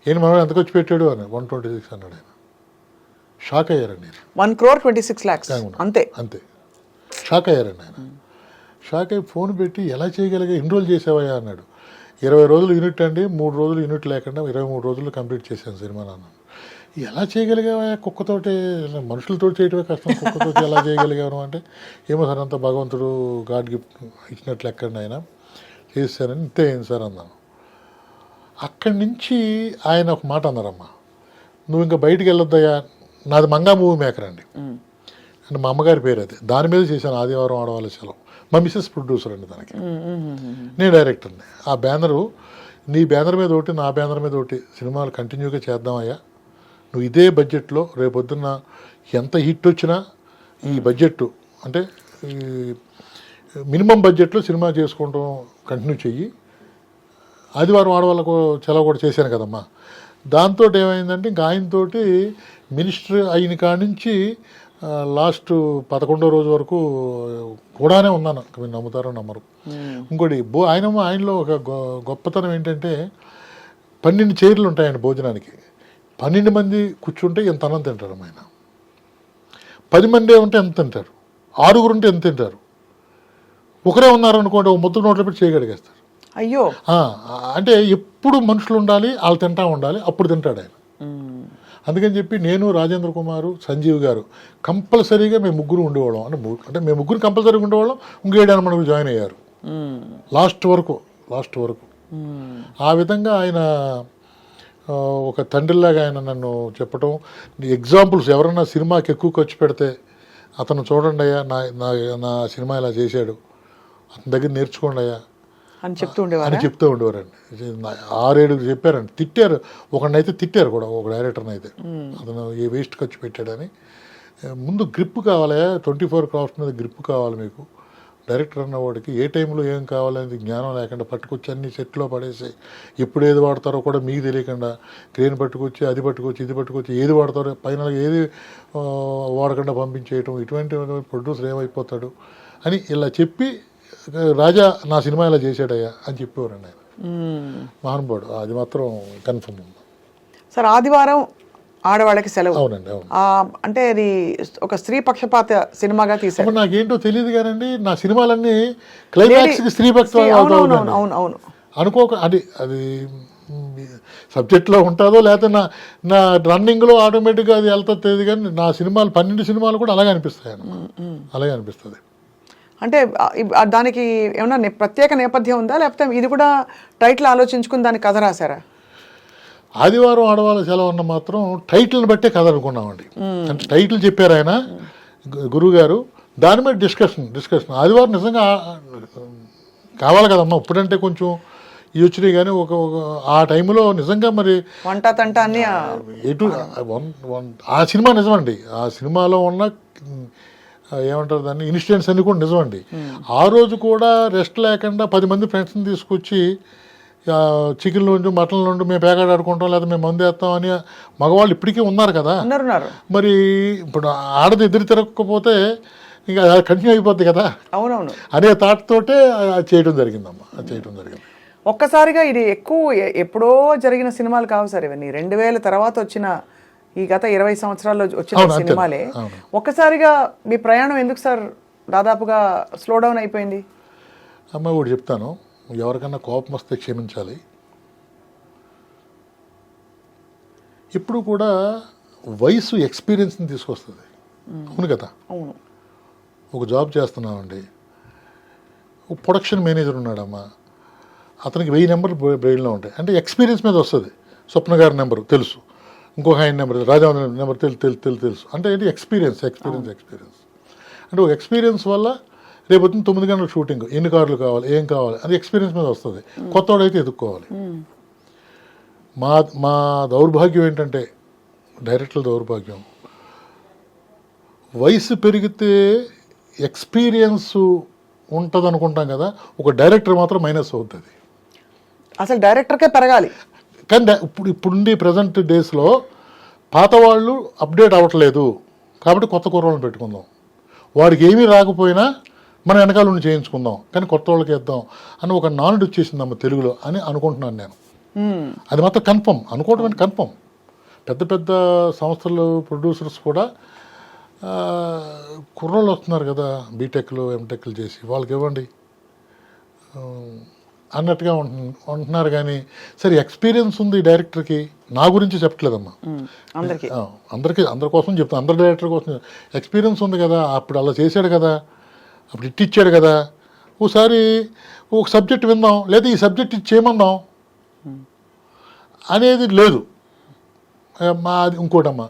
ఏంటి మనం ఎంతకు వచ్చి పెట్టాడు అని. 126 అన్నాడు ఆయన. షాక్ అయ్యారండి. 1,26,00,000 అంతే అంతే షాక్ అయ్యారండి ఆయన. షాక్ అయ్యి ఫోన్ పెట్టి ఎలా చేయగలిగా, ఎన్ని రోజులు చేసావయ్యా అన్నాడు. 20 రోజులు యూనిట్ అండి, 3 రోజులు యూనిట్ లేకుండా 23 రోజులు కంప్లీట్ చేశాను సినిమా అన్నాను. ఎలా చేయగలిగావా, కుక్కతోటి మనుషులతో చేయటమే కష్టం, కుక్కతోటి ఎలా చేయగలిగాను అంటే, ఏమో సార్ అంతా భగవంతుడు గాడ్ గిఫ్ట్ ఇచ్చినట్లు ఎక్కండి ఆయన చేశారని. ఇంతే అయింది సార్ అన్నాను. అక్కడి నుంచి ఆయన ఒక మాట అన్నారమ్మా, నువ్వు ఇంకా బయటికి వెళ్ళొద్దయ్యా. నాది మంగా మూవీ మేకర్ అండి, అంటే మా అమ్మగారి పేరు అది. దాని మీద చేశాను ఆదివారం ఆడవాళ్ళ సెలవు. మా మిస్సెస్ ప్రొడ్యూసర్ అండి దానికి, నేను డైరెక్టర్ని. ఆ బ్యానరు, నీ బ్యానర్ మీద ఒకటి, నా బ్యానర్ మీద ఒకటి సినిమాలు కంటిన్యూగా చేద్దామయ్యా. నువ్వు ఇదే బడ్జెట్లో రేపొద్దున్న ఎంత హిట్ వచ్చినా ఈ బడ్జెట్ అంటే ఈ మినిమం బడ్జెట్లో సినిమా చేసుకుంటాం కంటిన్యూ చెయ్యి. ఆదివారం ఆడవాళ్ళకు సెలవు కూడా చేశాను కదమ్మా. దాంతో ఏమైందంటే ఇంకా ఆయనతోటి మినిస్టర్ అయిన కాడి నుంచి లాస్ట్ 11వ రోజు వరకు కూడానే ఉన్నాను. మీరు నమ్ముతారో నమ్మరు. ఇంకోటి ఆయనలో ఒక గొప్పతనం ఏంటంటే 12 చైర్లు ఉంటాయండి భోజనానికి. 12 మంది కూర్చుంటే ఎంత అన్నం తింటారు ఆయన. 10 మంది ఉంటే ఎంత తింటారు, 6 ఉంటే ఎంత తింటారు. ఒకరే ఉన్నారనుకోండి, ఒక ముద్ద నోట్లో పెట్టి చేయగలిగేస్తారు. అయ్యో, అంటే ఎప్పుడు మనుషులు ఉండాలి, వాళ్ళు తింటా ఉండాలి, అప్పుడు తింటాడు ఆయన. అందుకని చెప్పి నేను, రాజేంద్ర కుమార్, సంజీవ్ గారు కంపల్సరీగా మేము ముగ్గురు ఉండేవాళ్ళం. అంటే మేము ముగ్గురు కంపల్సరీగా ఉండేవాళ్ళం. ఇంకేడాను మనకు జాయిన్ అయ్యారు లాస్ట్ వరకు. ఆ విధంగా ఆయన ఒక తండ్రిలాగా ఆయన నన్ను చెప్పటం. ఎగ్జాంపుల్స్ ఎవరన్నా సినిమాకి ఎక్కువ ఖర్చు పెడితే అతను చూడండి అయ్యా, నా సినిమా ఇలా చేశాడు, అతని దగ్గర నేర్చుకోండి అయ్యా అని చెప్తూ ఉండేవారండి. 6-7 చెప్పారండి. తిట్టారు, ఒకడినైతే తిట్టారు కూడా, ఒక డైరెక్టర్ని అయితే. అతను ఏ వేస్ట్ ఖర్చు పెట్టాడని. ముందు గ్రిప్ కావాలయా, 24 క్రాఫ్ట్ మీద గ్రిప్ కావాలి మీకు. డైరెక్టర్ అన్నవాడికి ఏ టైంలో ఏం కావాలనేది జ్ఞానం లేకుండా పట్టుకొచ్చి అన్ని సెట్లో పడేసి ఎప్పుడు ఏది వాడతారో కూడా మీకు తెలియకుండా క్రేన్ పట్టుకొచ్చి అది పట్టుకొచ్చి ఇది పట్టుకొచ్చి ఏది వాడతారో ఫైనల్గా ఏది వాడకుండా పంపించేయటం, ఇటువంటి ప్రొడ్యూసర్ ఏమైపోతాడు అని ఇలా చెప్పి, రాజా నా సినిమా ఇలా చేశాడయ్యా అని చెప్పేవారండి ఆయన. మహానుభావుడు, అది మాత్రం కన్ఫర్మ్ ఉంది సార్. ఆదివారం ఆడవాళ్ళకి సెలవు. అవునండి, అవును. అంటే అది ఒక స్త్రీ పక్షపాత సినిమాగా తీశారు. నాకేంటో తెలియదు కానండి, నా సినిమాలన్నీ క్లైమాక్స్ స్త్రీ పక్షపాత అవును అనుకోక అది సబ్జెక్ట్లో ఉంటుందో లేకపోతే నా రన్నింగ్లో ఆటోమేటిక్గా అది వెళ్తుంది. కానీ నా సినిమాలు 12 సినిమాలు కూడా అలాగే అనిపిస్తాయి, అలాగే అనిపిస్తుంది. అంటే దానికి ఏమన్నా ప్రత్యేక నేపథ్యం ఉందా, లేకపోతే ఇది కూడా టైటిల్ ఆలోచించుకుని దానికి కథ రాశారా? ఆదివారం ఆడవాళ్ళ సెలవు అన్న మాత్రం టైటిల్ని బట్టే కథ అనుకున్నామండి. అంటే టైటిల్ చెప్పారు ఆయన గురువు గారు, దాని మీద డిస్కషన్. ఆదివారం నిజంగా కావాలి కదమ్మా, ఇప్పుడంటే కొంచెం ఇవి వచ్చినాయి. కానీ ఒక ఆ టైంలో నిజంగా మరి వంట తంట అన్ని ఆ సినిమా నిజమండి. ఆ సినిమాలో ఉన్న ఏమంటారు దాన్ని ఇన్సిడెంట్స్ అన్నీ కూడా నిజమండి. ఆ రోజు కూడా రెస్ట్ లేకుండా 10 మంది ఫ్రెండ్స్ని తీసుకొచ్చి చికెన్ నుండి మటన్ నుండి మేము పేకాడు ఆడుకుంటాం, లేదా మేము మందు వేస్తాం అని మగవాళ్ళు ఇప్పటికీ ఉన్నారు కదా. మరి ఇప్పుడు ఆడది ఎదురు తిరగకపోతే ఇంకా కంటిన్యూ అయిపోద్ది కదా. అవునవును అనే థాట్ తోటే చేయడం జరిగిందమ్మా. ఒక్కసారిగా ఇది ఎక్కువ ఎప్పుడో జరిగిన సినిమాలు కావు సార్ ఇవన్నీ. 2000 తర్వాత వచ్చిన ఈ గత 20 సంవత్సరాల్లో వచ్చిన సినిమాలే. ఒక్కసారిగా మీ ప్రయాణం ఎందుకు సార్ దాదాపుగా స్లో డౌన్ అయిపోయింది? అమ్మ ఒకటి చెప్తాను, ఎవరికన్నా కోపం వస్తే క్షమించాలి. ఇప్పుడు కూడా వయసు ఎక్స్పీరియన్స్ని తీసుకొస్తుంది. అవును కదా. అవును. ఒక జాబ్ చేస్తున్నామండి, ఒక ప్రొడక్షన్ మేనేజర్ ఉన్నాడమ్మా, అతనికి 1000 నెంబర్ బ్రెయిన్లో ఉంటాయి. అంటే ఎక్స్పీరియన్స్ మీద వస్తుంది. స్వప్న గారి నెంబరు తెలుసు, ఇంకొక ఆయన నెంబర్, రాజా నెంబర్ తెలుసు. అంటే ఏంటి ఎక్స్పీరియన్స్. అంటే ఒక ఎక్స్పీరియన్స్ వల్ల రేపు 9 గంటల షూటింగ్, ఎన్ని కార్లు కావాలి, ఏం కావాలి, అది ఎక్స్పీరియన్స్ మీద వస్తుంది. కొత్తవాడైతే ఎదుక్కోవాలి. మా దౌర్భాగ్యం ఏంటంటే, డైరెక్టర్ల దౌర్భాగ్యం, వయసు పెరిగితే ఎక్స్పీరియన్స్ ఉంటుంది అనుకుంటాం కదా, ఒక డైరెక్టర్ మాత్రం మైనస్ అవుతుంది. అసలు డైరెక్టర్కే పెరగాలి. కానీ ఇప్పుడుండి ప్రజెంట్ డేస్లో పాత వాళ్ళు అప్డేట్ అవ్వట్లేదు కాబట్టి కొత్త కుర్రోళ్ళని పెట్టుకుందాం. వాడికి ఏమీ రాకపోయినా మనం వెనకాల నుండి చేయించుకుందాం కానీ కొత్త వాళ్ళకి ఇద్దాం అని ఒక నానుడు వచ్చేసిందమ్మ తెలుగులో అని అనుకుంటున్నాను నేను. అది మాత్రం కన్ఫర్మ్, అనుకోవడం అంటే కన్ఫర్మ్. పెద్ద పెద్ద సంస్థలు ప్రొడ్యూసర్స్ కూడా కుర్రోళ్ళు వస్తున్నారు కదా బీటెక్లు ఎంటెక్లు చేసి, వాళ్ళకి ఇవ్వండి అన్నట్టుగా ఉంటున్నారు. కానీ సరే ఎక్స్పీరియన్స్ ఉంది డైరెక్టర్కి, నా గురించి చెప్పట్లేదమ్మా, అందరి కోసం చెప్తాను, అందరి డైరెక్టర్ కోసం. ఎక్స్పీరియన్స్ ఉంది కదా, అప్పుడు అలా చేశాడు కదా, అప్పుడు ఇచ్చాడు కదా, ఒకసారి ఒక సబ్జెక్ట్ విందాం లేదా ఈ సబ్జెక్ట్ చేయమందాం అనేది లేదు. అది ఇంకోటమ్మా,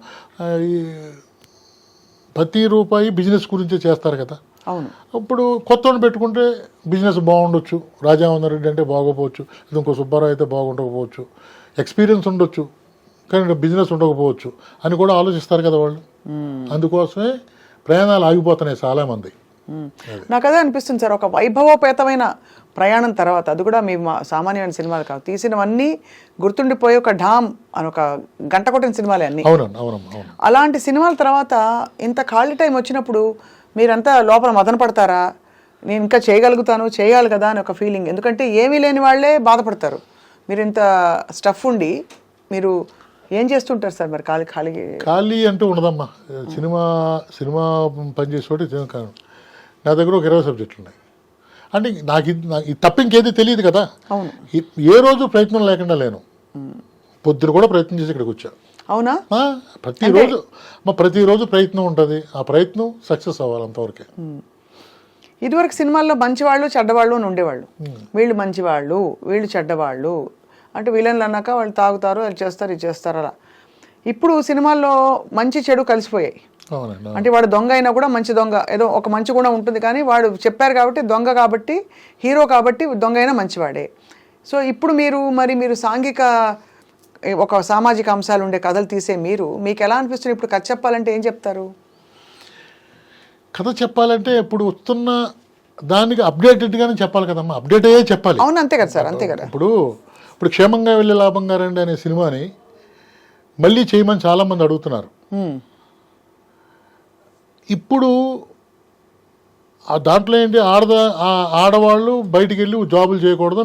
ప్రతి రూపాయి బిజినెస్ గురించే చేస్తారు కదా. అవును. ఇప్పుడు కొత్తని పెట్టుకుంటే బిజినెస్ బాగుండొచ్చు, రాజామోహన్ అంటే బాగోపోవచ్చు, ఇది ఇంకో సుబ్బారావు అయితే బాగుండకపోవచ్చు, ఎక్స్పీరియన్స్ ఉండొచ్చు కానీ బిజినెస్ ఉండకపోవచ్చు అని కూడా ఆలోచిస్తారు కదా వాళ్ళు. అందుకోసమే ప్రయాణాలు ఆగిపోతున్నాయి చాలామంది. నాకు అదే అనిపిస్తుంది సార్, ఒక వైభవోపేతమైన ప్రయాణం తర్వాత, అది కూడా మీ సామాన్యమైన సినిమాలు కాదు, తీసినవన్నీ గుర్తుండిపోయి ఒక ఢామ్ అని ఒక గంట కొట్టిన సినిమాలే అన్నీ. అవును. అలాంటి సినిమాల తర్వాత ఇంత ఖాళీ టైం వచ్చినప్పుడు మీరంతా లోపల మదన పడతారా, నేను ఇంకా చేయగలుగుతాను, చేయాలి కదా అని ఒక ఫీలింగ్? ఎందుకంటే ఏమీ లేని వాళ్ళే బాధపడతారు. మీరు ఇంత స్టఫ్ ఉండి మీరు ఏం చేస్తుంటారు సార్ మరి? ఖాళీ అంటూ ఉండదమ్మా. సినిమా పనిచేసేవాటి కాదు. నా దగ్గర ఒక 20 సబ్జెక్టులు ఉన్నాయి. అంటే నాకు ఇది తప్ప ఇంకేది తెలియదు కదా. అవును. ఏ రోజు ప్రయత్నం లేకుండా లేను. పొద్దున కూడా ప్రయత్నం చేసి ఇక్కడికి వచ్చా. అవునా? ప్రతిరోజు ప్రయత్నం ఉంటుంది. ఆ ప్రయత్నం సక్సెస్ అవ్వాలి అంతవరకే. ఇదివరకు సినిమాల్లో మంచివాళ్ళు చెడ్డవాళ్ళు అని ఉండేవాళ్ళు. వీళ్ళు మంచివాళ్ళు, వీళ్ళు చెడ్డవాళ్ళు అంటే విలన్లు అన్నాక వాళ్ళు తాగుతారు, వాళ్ళు చేస్తారు, ఇది చేస్తారు అలా. ఇప్పుడు సినిమాల్లో మంచి చెడు కలిసిపోయాయి. అంటే వాడు దొంగ అయినా కూడా మంచి దొంగ, ఏదో ఒక మంచి కూడా ఉంటుంది, కానీ వాడు చెప్పారు కాబట్టి దొంగ, కాబట్టి హీరో కాబట్టి దొంగ అయినా మంచివాడే. సో ఇప్పుడు మీరు సాంఘిక ఒక సామాజిక అంశాలు ఉండే కథలు తీసే మీకు ఎలా అనిపిస్తుంది? ఇప్పుడు కథ చెప్పాలంటే ఏం చెప్తారు? కథ చెప్పాలంటే ఇప్పుడు వస్తున్న దానికి అప్డేటెడ్గానే చెప్పాలి కదమ్మా, అప్డేట్ అయ్యే చెప్పాలి. అవును, అంతే కదా సార్, అంతే కదా. ఇప్పుడు క్షేమంగా వెళ్ళే లాభంగా రండి అనే సినిమాని మళ్ళీ చేయమని చాలామంది అడుగుతున్నారు. ఇప్పుడు దాంట్లో ఏంటి, ఆడవాళ్ళు బయటికి వెళ్ళి జాబులు చేయకూడదు,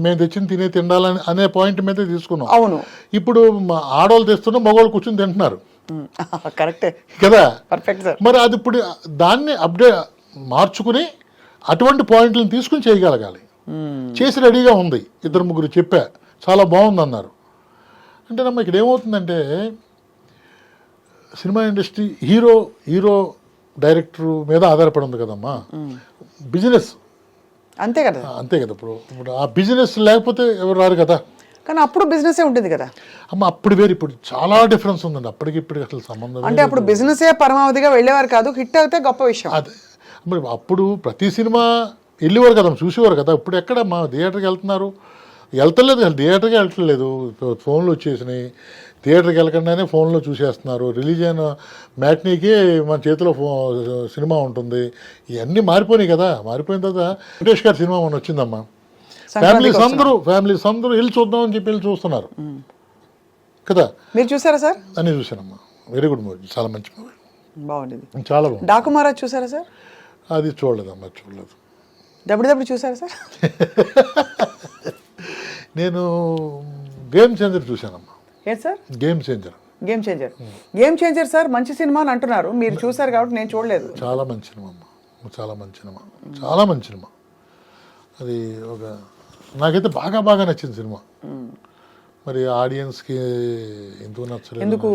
మేము తెచ్చిన తినాలని అనే పాయింట్ మీద తీసుకున్నాం. అవును. ఇప్పుడు ఆడవాళ్ళు తెస్తున్నా మగవాళ్ళు కూర్చొని తింటున్నారు. కరెక్టే కదా. Perfect sir. మరి అది ఇప్పుడు దాన్ని మార్చుకుని అటువంటి పాయింట్లను తీసుకుని చేయగలగాలి. చేసి రెడీగా ఉంది, 2-3 చెప్పా, చాలా బాగుంది అన్నారు. అంటే నమ్మ ఇక్కడ ఏమవుతుందంటే సినిమా ఇండస్ట్రీ హీరో డైరెక్టర్ మీద ఆధారపడి ఉంది కదమ్మా. బిజినెస్ అంతే కదా. ఇప్పుడు ఆ బిజినెస్ లేకపోతే ఎవరు రారు కదా. కానీ అప్పుడు బిజినెసే ఉంటుంది కదా అమ్మ. అప్పుడు వేరు, ఇప్పుడు చాలా డిఫరెన్స్ ఉందండి. అప్పటికి ఇప్పటికి అసలు సంబంధం. అంటే అప్పుడు బిజినెసే పరమావధిగా వెళ్ళేవారు కాదు, హిట్ అయితే గొప్ప విషయం. అదే మరి అప్పుడు ప్రతి సినిమా వెళ్ళేవారు కదా, చూసేవారు కదా. ఇప్పుడు ఎక్కడ మా థియేటర్కి వెళ్తున్నారు? వెళ్తలేదు, థియేటర్కి వెళ్ళట్లేదు, ఫోన్లు వచ్చేసినాయి. థియేటర్కి వెళ్ళకుండానే ఫోన్లో చూసేస్తున్నారు. రిలీజ్ అయిన మ్యాట్నీకి మన చేతిలో సినిమా ఉంటుంది. ఇవన్నీ మారిపోయినాయి కదా. మారిపోయిన తర్వాత వెంకటేష్ గారి సినిమా మన వచ్చిందమ్మా. ఫ్యామిలీస్ అందరూ వెళ్ళి చూద్దామని చెప్పి వెళ్ళి చూస్తున్నారు కదా. మీరు చూసారా సార్? అని చూసానమ్మా. వెరీ గుడ్ మూవీ, చాలా మంచి మూవీ, బాగుంది, చాలా బాగుంది. డాకు మహారాజ్ చూసారా సార్? అది చూడలేదమ్మా, చూడలేదు. దప్పుడు చూసారా సార్? నేను గేమ్ చేంజర్ చూశానమ్మా. ఏంటి సార్? గేమ్ చేంజర్ సార్ మంచి సినిమా అని అంటున్నారు. మీరు చూసారు కాబట్టి నేను చూడలేదు. చాలా మంచి సినిమా అమ్మా, చాలా మంచి సినిమా. అది నాకైతే బాగా నచ్చింది సినిమా. మరి ఆడియన్స్కి ఎందుకు నచ్చలేదు, ఎందుకు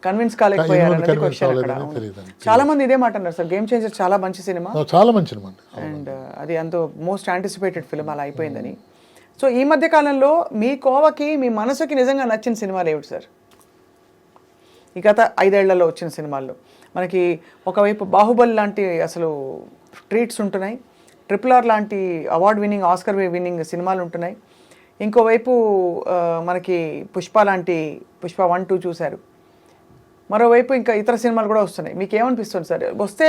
కన్విన్స్ కాలేకపోయారు తెలియదు. చాలా మంది ఇదే మాట అన్నారు సార్, గేమ్ చేంజర్ చాలా మంచి సినిమా, చాలా మంచి సినిమా అండ్ అది అంత మోస్ట్ యాంటిసిపేటెడ్ ఫిల్మ్ అలా అయిపోయిందని. సో ఈ మధ్య కాలంలో మీ కోవకి, మీ మనసుకి నిజంగా నచ్చిన సినిమాలు ఏమిటి సార్? ఈ గత 5 ఏళ్లలో వచ్చిన సినిమాల్లో మనకి ఒకవైపు బాహుబలి లాంటి అసలు ట్రీట్స్ ఉంటున్నాయి, RRR లాంటి అవార్డ్ విన్నింగ్, ఆస్కర్ విన్నింగ్ సినిమాలు ఉంటున్నాయి. ఇంకోవైపు మనకి పుష్ప 1, 2 చూశారు. మరోవైపు ఇంకా ఇతర సినిమాలు కూడా వస్తున్నాయి. మీకు ఏమనిపిస్తుంది సార్? వస్తే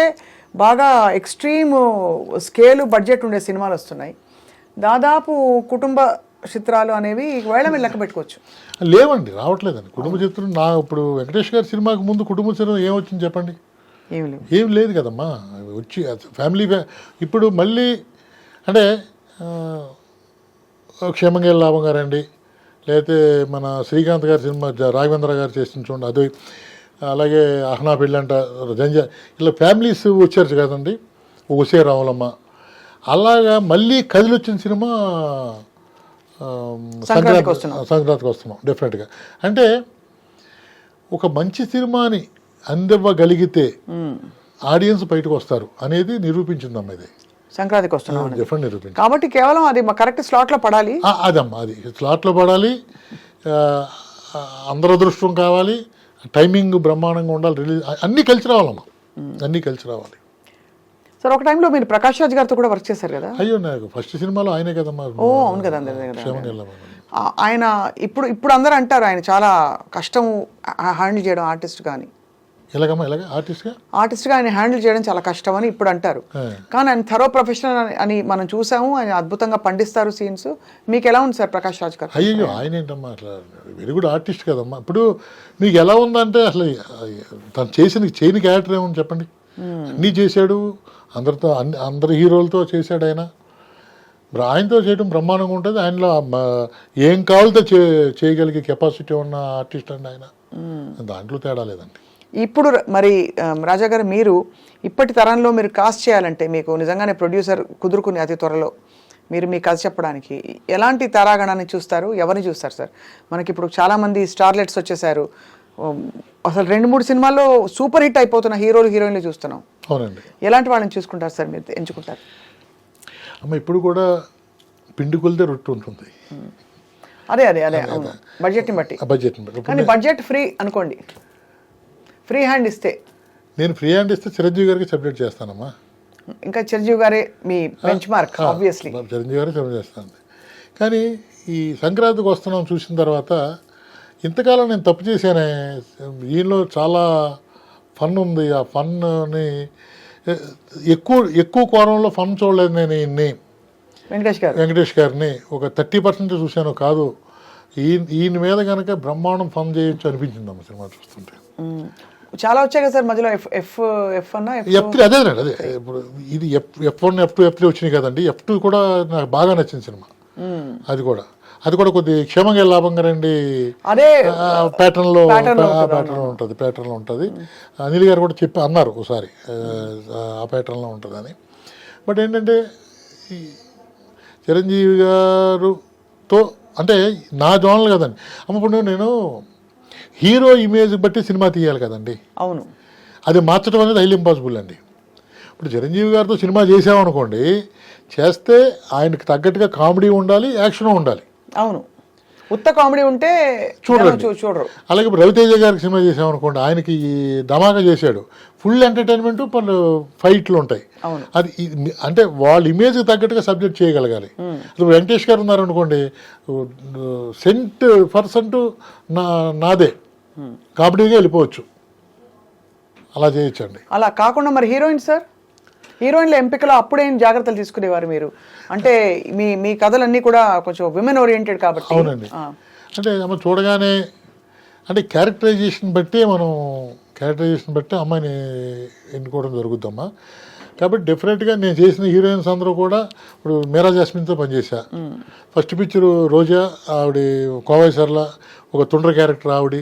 బాగా ఎక్స్ట్రీమ్ స్కేలు బడ్జెట్ ఉండే సినిమాలు వస్తున్నాయి. దాదాపు కుటుంబ చిత్రాలు అనేవి వేళ మీద లెక్క పెట్టుకోవచ్చు. లేవండి, రావట్లేదండి కుటుంబ చిత్రం. ఇప్పుడు వెంకటేష్ గారి సినిమాకి ముందు కుటుంబ చిత్రం ఏమొచ్చింది చెప్పండి? ఏమి లేవు. ఏం లేదు కదమ్మా. వచ్చి ఫ్యామిలీ ఇప్పుడు మళ్ళీ అంటే క్షేమంగా లాభం గారండి, లేకపోతే మన శ్రీకాంత్ గారి సినిమా రాఘవేంద్ర గారు చేసిన చూడండి అది, అలాగే అహనా పెళ్ళంట జంజా, ఇలా ఫ్యామిలీస్ వచ్చారు కదండి, ఉసే రావులమ్మ, అలాగా మళ్ళీ కదిలి వచ్చిన సినిమా సంక్రాంతికి వస్తున్నాం డెఫినెట్గా. అంటే ఒక మంచి సినిమాని అందివ్వగలిగితే ఆడియన్స్ బయటకు వస్తారు అనేది నిరూపించిందమ్మా ఇది. సంక్రాంతికి వస్తున్నాం డెఫినెట్ నిరూపించింది. కాబట్టి కేవలం అది కరెక్ట్ స్లాట్లో పడాలి. అదమ్మా, అది స్లాట్లో పడాలి, అందరూ అదృష్టం కావాలి, టైమింగ్ బ్రహ్మాండంగా ఉండాలి, రిలీజ్ అన్నీ కలిసి రావాలమ్మా, అన్నీ కలిసి రావాలి. సార్ ఒక టైంలో మీరు ప్రకాష్ రాజ్ గారితో కూడా వర్క్ చేశారు కదా? అయ్యో, నాకు ఫస్ట్ సినిమాలో ఆయనే కదమ్మా. అవును కదా, ఆయన ఇప్పుడు అందరూ అంటారు ఆయన చాలా కష్టం హ్యాండిల్ చేయడం ఆర్టిస్ట్ కానీ. ఎలాగమ్మా ఎలాగ ఆర్టిస్ట్గా ఆయన హ్యాండిల్ చేయడం చాలా కష్టం అని ఇప్పుడు అంటారు. కానీ ఆయన థరో ప్రొఫెషనల్ అని మనం చూసాము, ఆయన అద్భుతంగా పండిస్తారు సీన్స్. మీకు ఎలా ఉంది సార్ ప్రకాష్ రాజ్ గారు? అయ్యో, ఆయన ఏంటమ్మా అట్లా వెరీ గుడ్ ఆర్టిస్ట్ కదమ్మా. ఇప్పుడు మీకు ఎలా ఉందంటే అసలు తను చేయని క్యారెక్టర్ ఏమని చెప్పండి, అన్నీ చేశాడు, అందరి హీరోలతో చేశాడు ఆయన. ఆయనతో చేయడం బ్రహ్మాండంగా ఉంటుంది. ఆయనలో ఏం కావాలితో చేయగలిగే కెపాసిటీ ఉన్న ఆర్టిస్ట్ అండి ఆయన, దాంట్లో తేడా లేదండి. ఇప్పుడు మరి రాజా గారు, మీరు ఇప్పటి తరంలో మీరు కాస్ట్ చేయాలంటే మీకు నిజంగానే ప్రొడ్యూసర్ కుదురుకుని అతి త్వరలో మీరు మీ కథ చెప్పడానికి ఎలాంటి తారాగణాన్ని చూస్తారు, ఎవరిని చూస్తారు సార్? మనకి ఇప్పుడు చాలామంది స్టార్లెట్స్ వచ్చేసారు, అసలు 2-3 సినిమాల్లో సూపర్ హిట్ అయిపోతున్న హీరోలు హీరోయిన్లు చూస్తున్నాం. అవునండి. ఎలాంటి వాళ్ళని చూసుకుంటారు సార్, మీరు ఎంచుకుంటారు? అమ్మ ఇప్పుడు కూడా పిండి కొలితే రొట్టె ఉంటుంది. అదే బడ్జెట్ని బట్టి. కానీ బడ్జెట్ ఫ్రీ అనుకోండి, ఫ్రీ హ్యాండ్ ఇస్తే, నేను ఫ్రీ హ్యాండ్ ఇస్తే చిరంజీవి గారికి సబ్మిట్ చేస్తానమ్మా. ఇంకా చిరంజీవి గారే మీ బెంచ్ మార్క్ ఆబ్వియస్లీ. చిరంజీవి గారికి సబ్మిట్ చేస్తాను. కానీ ఈ సంక్రాంతికి వస్తున్నాం చూసిన తర్వాత ఇంతకాలం నేను తప్పు చేశానే, దీనిలో చాలా ఫన్ ఉంది, ఆ ఫన్ని ఎక్కువ కోణంలో ఫన్ చూడలేదు నేను. వెంకటేష్ గారిని ఒక 30% చూశాను, కాదు ఈయన మీద కనుక బ్రహ్మాండం ఫన్ చేయొచ్చు అనిపించింది అమ్మ సినిమా చూస్తుంటే. చాలా వచ్చాయి కదా సార్ మధ్యలో, F3 అదేనండి, అదే ఇప్పుడు ఇది F1 F2 F3 వచ్చినాయి కదండి. F2 కూడా నాకు బాగా నచ్చిన సినిమా, అది కూడా కొద్ది క్షేమంగా లాభం కదండి, ప్యాటర్న్లో ఉంటుంది. అనిల్ గారు కూడా అన్నారు ఒకసారి ఆ ప్యాటర్న్లో ఉంటుందని. బట్ ఏంటంటే ఈ చిరంజీవి గారుతో అంటే నా జోనల్ కదండి అమ్మ. ఇప్పుడు నేను హీరో ఇమేజ్ బట్టి సినిమా తీయాలి కదండి. అవును, అది మార్చడం అనేది హైలీ ఇంపాసిబుల్ అండి. ఇప్పుడు చిరంజీవి గారితో సినిమా చేసామనుకోండి, చేస్తే ఆయనకు తగ్గట్టుగా కామెడీ ఉండాలి, యాక్షన్ ఉండాలి. అవును, ఉత్త కామెడీ ఉంటే చూడరు. అలాగే ఇప్పుడు రవితేజ గారికి సినిమా చేసామనుకోండి, ఆయనకి ధమాకా చేశాడు, ఫుల్ ఎంటర్టైన్మెంట్, పలు ఫైట్లు ఉంటాయి. అది అంటే వాళ్ళ ఇమేజ్కి తగ్గట్టుగా సబ్జెక్ట్ చేయగలగాలి. ఇప్పుడు వెంకటేష్ గారు ఉన్నారనుకోండి, %% నాదే, కామెడీగా వెళ్ళిపోవచ్చు, అలా చేయొచ్చండి. అలా కాకుండా మరి హీరోయిన్ సార్, హీరోయిన్ల ఎంపికలో అప్పుడేం జాగ్రత్తలు తీసుకునేవారు మీరు? అంటే మీ కథలన్నీ కూడా కొంచెం విమెన్ ఓరియంటెడ్ కాబట్టి. అవునండి. అంటే అమ్మ చూడగానే అంటే క్యారెక్టరైజేషన్ బట్టి అమ్మాయిని ఎన్నుకోవడం జరుగుద్దమ్మా. కాబట్టి డెఫినెట్గా నేను చేసిన హీరోయిన్స్ అందరూ కూడా ఇప్పుడు మీరా జాస్మిన్తో పనిచేశా. ఫస్ట్ పిక్చరు రోజా, ఆవిడ కోవై సర్ల, ఒక తుండ్ర క్యారెక్టర్ ఆవిడ.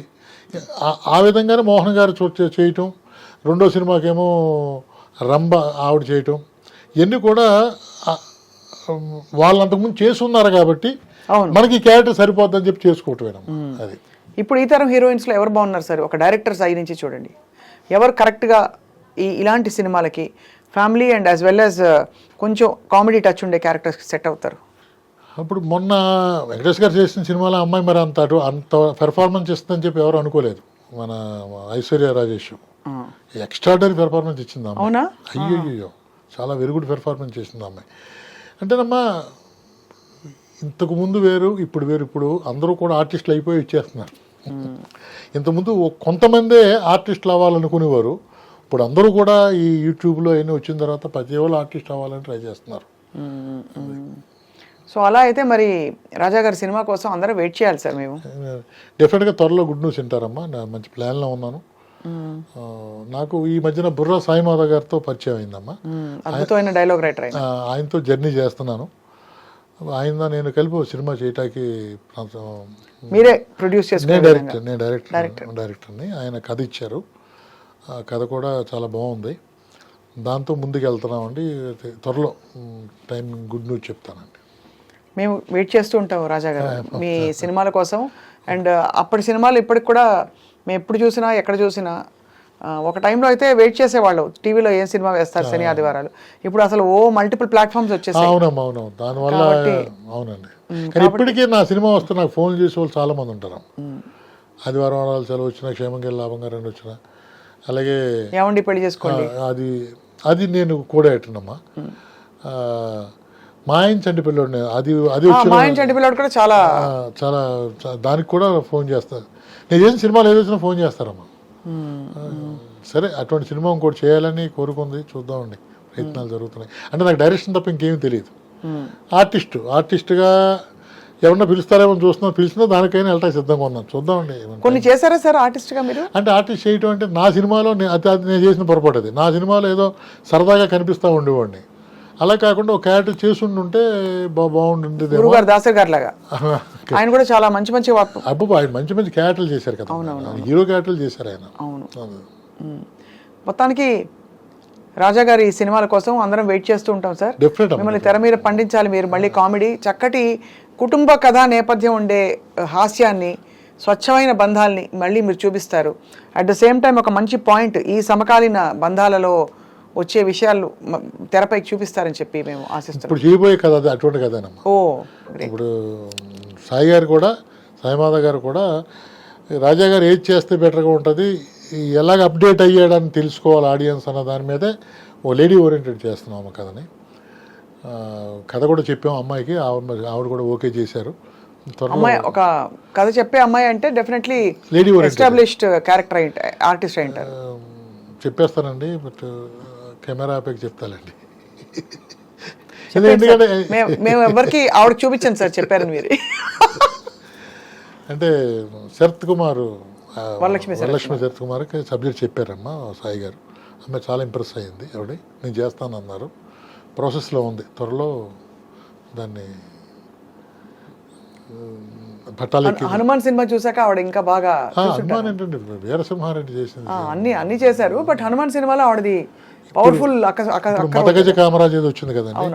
ఆ విధంగానే మోహన్ గారు చేయటం, రెండో సినిమాకేమో రంభ ఆవిడ చేయటం, ఇవన్నీ కూడా వాళ్ళు అంతకుముందు చేస్తున్నారు కాబట్టి మనకి క్యారెక్టర్ సరిపోద్దని చెప్పి చేసుకోవటమేనా అది. ఇప్పుడు ఈ తరం హీరోయిన్స్లో ఎవరు బాగున్నారు సార్? ఒక డైరెక్టర్ సైడ్ నుంచి చూడండి, ఎవరు కరెక్ట్గా ఇలాంటి సినిమాలకి family and as well as కొంచెం కామెడీ టచ్ ఉండే క్యారెక్టర్స్కి సెట్ అవుతారు? అప్పుడు మొన్న వెంకటేష్ గారు చేసిన సినిమాలో అమ్మాయి మరి అంత పెర్ఫార్మెన్స్ ఇస్తుందని చెప్పి ఎవరు అనుకోలేదు. మన ఐశ్వర్య రాజేష్ ఎక్స్ట్రాడనరీ పెర్ఫార్మెన్స్ ఇచ్చింది అమ్మాయి. అవునా? అయ్యో, చాలా వెరీ గుడ్ పెర్ఫార్మెన్స్ చేసింది అమ్మాయి. అంటేనమ్మా ఇంతకుముందు వేరు, ఇప్పుడు వేరు. ఇప్పుడు అందరూ కూడా ఆర్టిస్టులు అయిపోయి ఇచ్చేస్తున్నారు. ఇంతకుముందు కొంతమందే ఆర్టిస్టులు అవ్వాలనుకునేవారు, ఇప్పుడు అందరూ కూడా ఈ యూట్యూబ్లో అన్నీ వచ్చిన తర్వాత ప్రతి వాళ్ళు ఆర్టిస్ట్ అవ్వాలని ట్రై చేస్తున్నారు. సో అలా అయితే మరి రాజా గారి సినిమా కోసం అందరూ వెయిట్ చేయాలి సార్. మేము డెఫినెట్గా త్వరలో గుడ్ న్యూస్ వింటారమ్మా. నేను మంచి ప్లాన్లో ఉన్నాను. నాకు ఈ మధ్యన బుర్రా సాయిమాధవ్ గారితో పరిచయం అయిందమ్మా. అద్భుతమైన డైలాగ్ రైటర్ ఆయన. ఆయనతో జర్నీ చేస్తున్నాను. ఆయన నేను కలిపి ఒక సినిమా చేయటానికి మీరే ప్రొడ్యూస్ చేసుకున్నారు? నేను డైరెక్టర్ని. ఆయన కథ ఇచ్చారు. ఆ కథ కూడా చాలా బాగుంది. దాంతో ముందుకు వెళ్తున్నామండి. త్వరలో టైం గుడ్ న్యూస్ చెప్తానండి. మేము వెయిట్ చేస్తూ ఉంటాం రాజా గారు మీ సినిమాల కోసం. అండ్ అప్పటి సినిమాలు ఇప్పటికి కూడా మేము ఎప్పుడు చూసినా ఎక్కడ చూసినా ఒక టైంలో అయితే వెయిట్ చేసేవాళ్ళు టీవీలో ఏం సినిమా వేస్తారు శని ఆదివారాలు. ఇప్పుడు అసలు మల్టిపుల్ ప్లాట్ఫామ్స్ వచ్చేసాయి. అవునవును. దానివల్ల అవునండి. కానీ ఇప్పటికీ నా సినిమా వస్తే నాకు ఫోన్ చేసే వాళ్ళు చాలా మంది ఉంటారు. ఆదివారం వారాలు సెలవు వచ్చినా, క్షేమంగా లాభంగా రెండు వచ్చినా, అలాగే ఏమండి పెళ్లి చేసుకోండి అది నేను కూడా ఎట్టనమ్మా. మాయం చంటి పిల్లోడు అది మాయం చంటి పిల్లోడు కూడా చాలా చాలా దానికి కూడా ఫోన్ చేస్తారు. నేను చేసిన సినిమాలు ఏదో వచ్చినా ఫోన్ చేస్తారమ్మా. సరే, అటువంటి సినిమా ఇంకోటి చేయాలని కోరుకుంది. చూద్దామండి, ప్రయత్నాలు జరుగుతున్నాయి. అంటే నాకు డైరెక్షన్ తప్ప ఇంకేమీ తెలియదు. ఆర్టిస్ట్గా ఎవరన్నా పిలుస్తారేమో చూస్తున్నా, పిలిచినా దానికైనా వెళ్ళటానికి సిద్ధంగా ఉన్నాను. చూద్దామండి. కొన్ని చేశారా సార్ ఆర్టిస్ట్గా మీరు? అంటే ఆర్టిస్ట్ చేయటం అంటే నా సినిమాలో అది నేను చేసిన పొరపాటు. అది నా సినిమాలో ఏదో సరదాగా కనిపిస్తూ ఉండేవాడిని. అలా కాకుండా ఒక క్యారెక్టర్ చేసుంటే బాగుంటుంది. గురుగారు దాసరి గారు లాగా ఆయన కూడా చాలా మంచి మంచి అబ్బా, ఆయన మంచి మంచి క్యారెక్టర్లు చేశారు కదా. హీరో క్యారెక్టర్లు చేశారు ఆయన. అవును. మొత్తానికి రాజా గారి సినిమాల కోసం అందరం వెయిట్ చేస్తూ ఉంటాం సార్. మిమ్మల్ని తెర మీద పండించాలి మీరు. మళ్ళీ కామెడీ, చక్కటి కుటుంబ కథా నేపథ్యం ఉండే హాస్యాన్ని, స్వచ్ఛమైన బంధాలని మళ్ళీ మీరు చూపిస్తారు. అట్ ద సేమ్ టైం ఒక మంచి పాయింట్, ఈ సమకాలీన బంధాలలో వచ్చే విషయాలు తెరపైకి చూపిస్తారని చెప్పి మేము ఆశిస్తాం. ఇప్పుడు చేయబోయే కథ అది అటువంటి కథేనమ్మా. ఇప్పుడు సాయిమాధవ్ గారు కూడా రాజా గారు ఏది చేస్తే బెటర్గా ఉంటుంది, ఎలాగ అప్డేట్ అయ్యాడని తెలుసుకోవాలి ఆడియన్స్ అన్న దాని మీదే ఓ లేడీ ఓరియంటెడ్ చేస్తున్నాం అమ్మ కథని. కథ కూడా చెప్పాము అమ్మాయికి, ఆవిడ కూడా ఓకే చేశారు. అమ్మాయి ఒక కథ చెప్పే అమ్మాయి అంటే definitely lady established character artist అయింటారు. చెప్పేస్తానండి, బట్ కెమెరా ఆపేకి చెప్తానండి. ఎందుకంటే మేము ఎవరికి ఆవిడ చూపించండి సార్, చెప్పారు మీరు. అంటే శరత్ కుమార్, వరలక్ష్మి శరత్ కుమార్కి సబ్జెక్ట్ చెప్పారమ్మా సాయి గారు. అమ్మాయి చాలా ఇంప్రెస్ అయ్యింది. నేను చేస్తానన్నారు. ప్రాసెస్లో ఉంది. త్వరలో దాన్ని హనుమాన్ సినిమా చూసాక ఆవిడ ఇంకా బాగా. హనుమాన్ ఏంటంటే వీరసింహారెడ్డి చేసింది. అన్ని చేశారు, బట్ హనుమాన్ సినిమాలో ఆవిడది పవర్ఫుల్. మతగజ కామరాజ్ ఏదో వచ్చింది కదండి,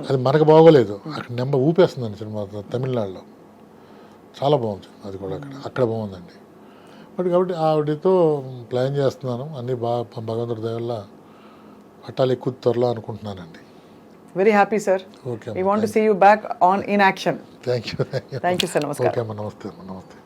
అది మనకు బాగోలేదు. అక్కడ ఊపేస్తుందండి సినిమా తమిళనాడులో. చాలా బాగుంది అది కూడా. అక్కడ బాగుందండి. కాబట్టి ఆవిడతో ప్లాన్ చేస్తున్నాను. అన్నీ బాగా భగవంతుడి దయ వల్ల పట్టాలు ఎక్కువ త్వరలో అనుకుంటున్నానండి. Very happy sir. Okay, we want to see you back on in action. Thank you sir. నమస్కారం. ఓకే అమ్మా, నమస్తే.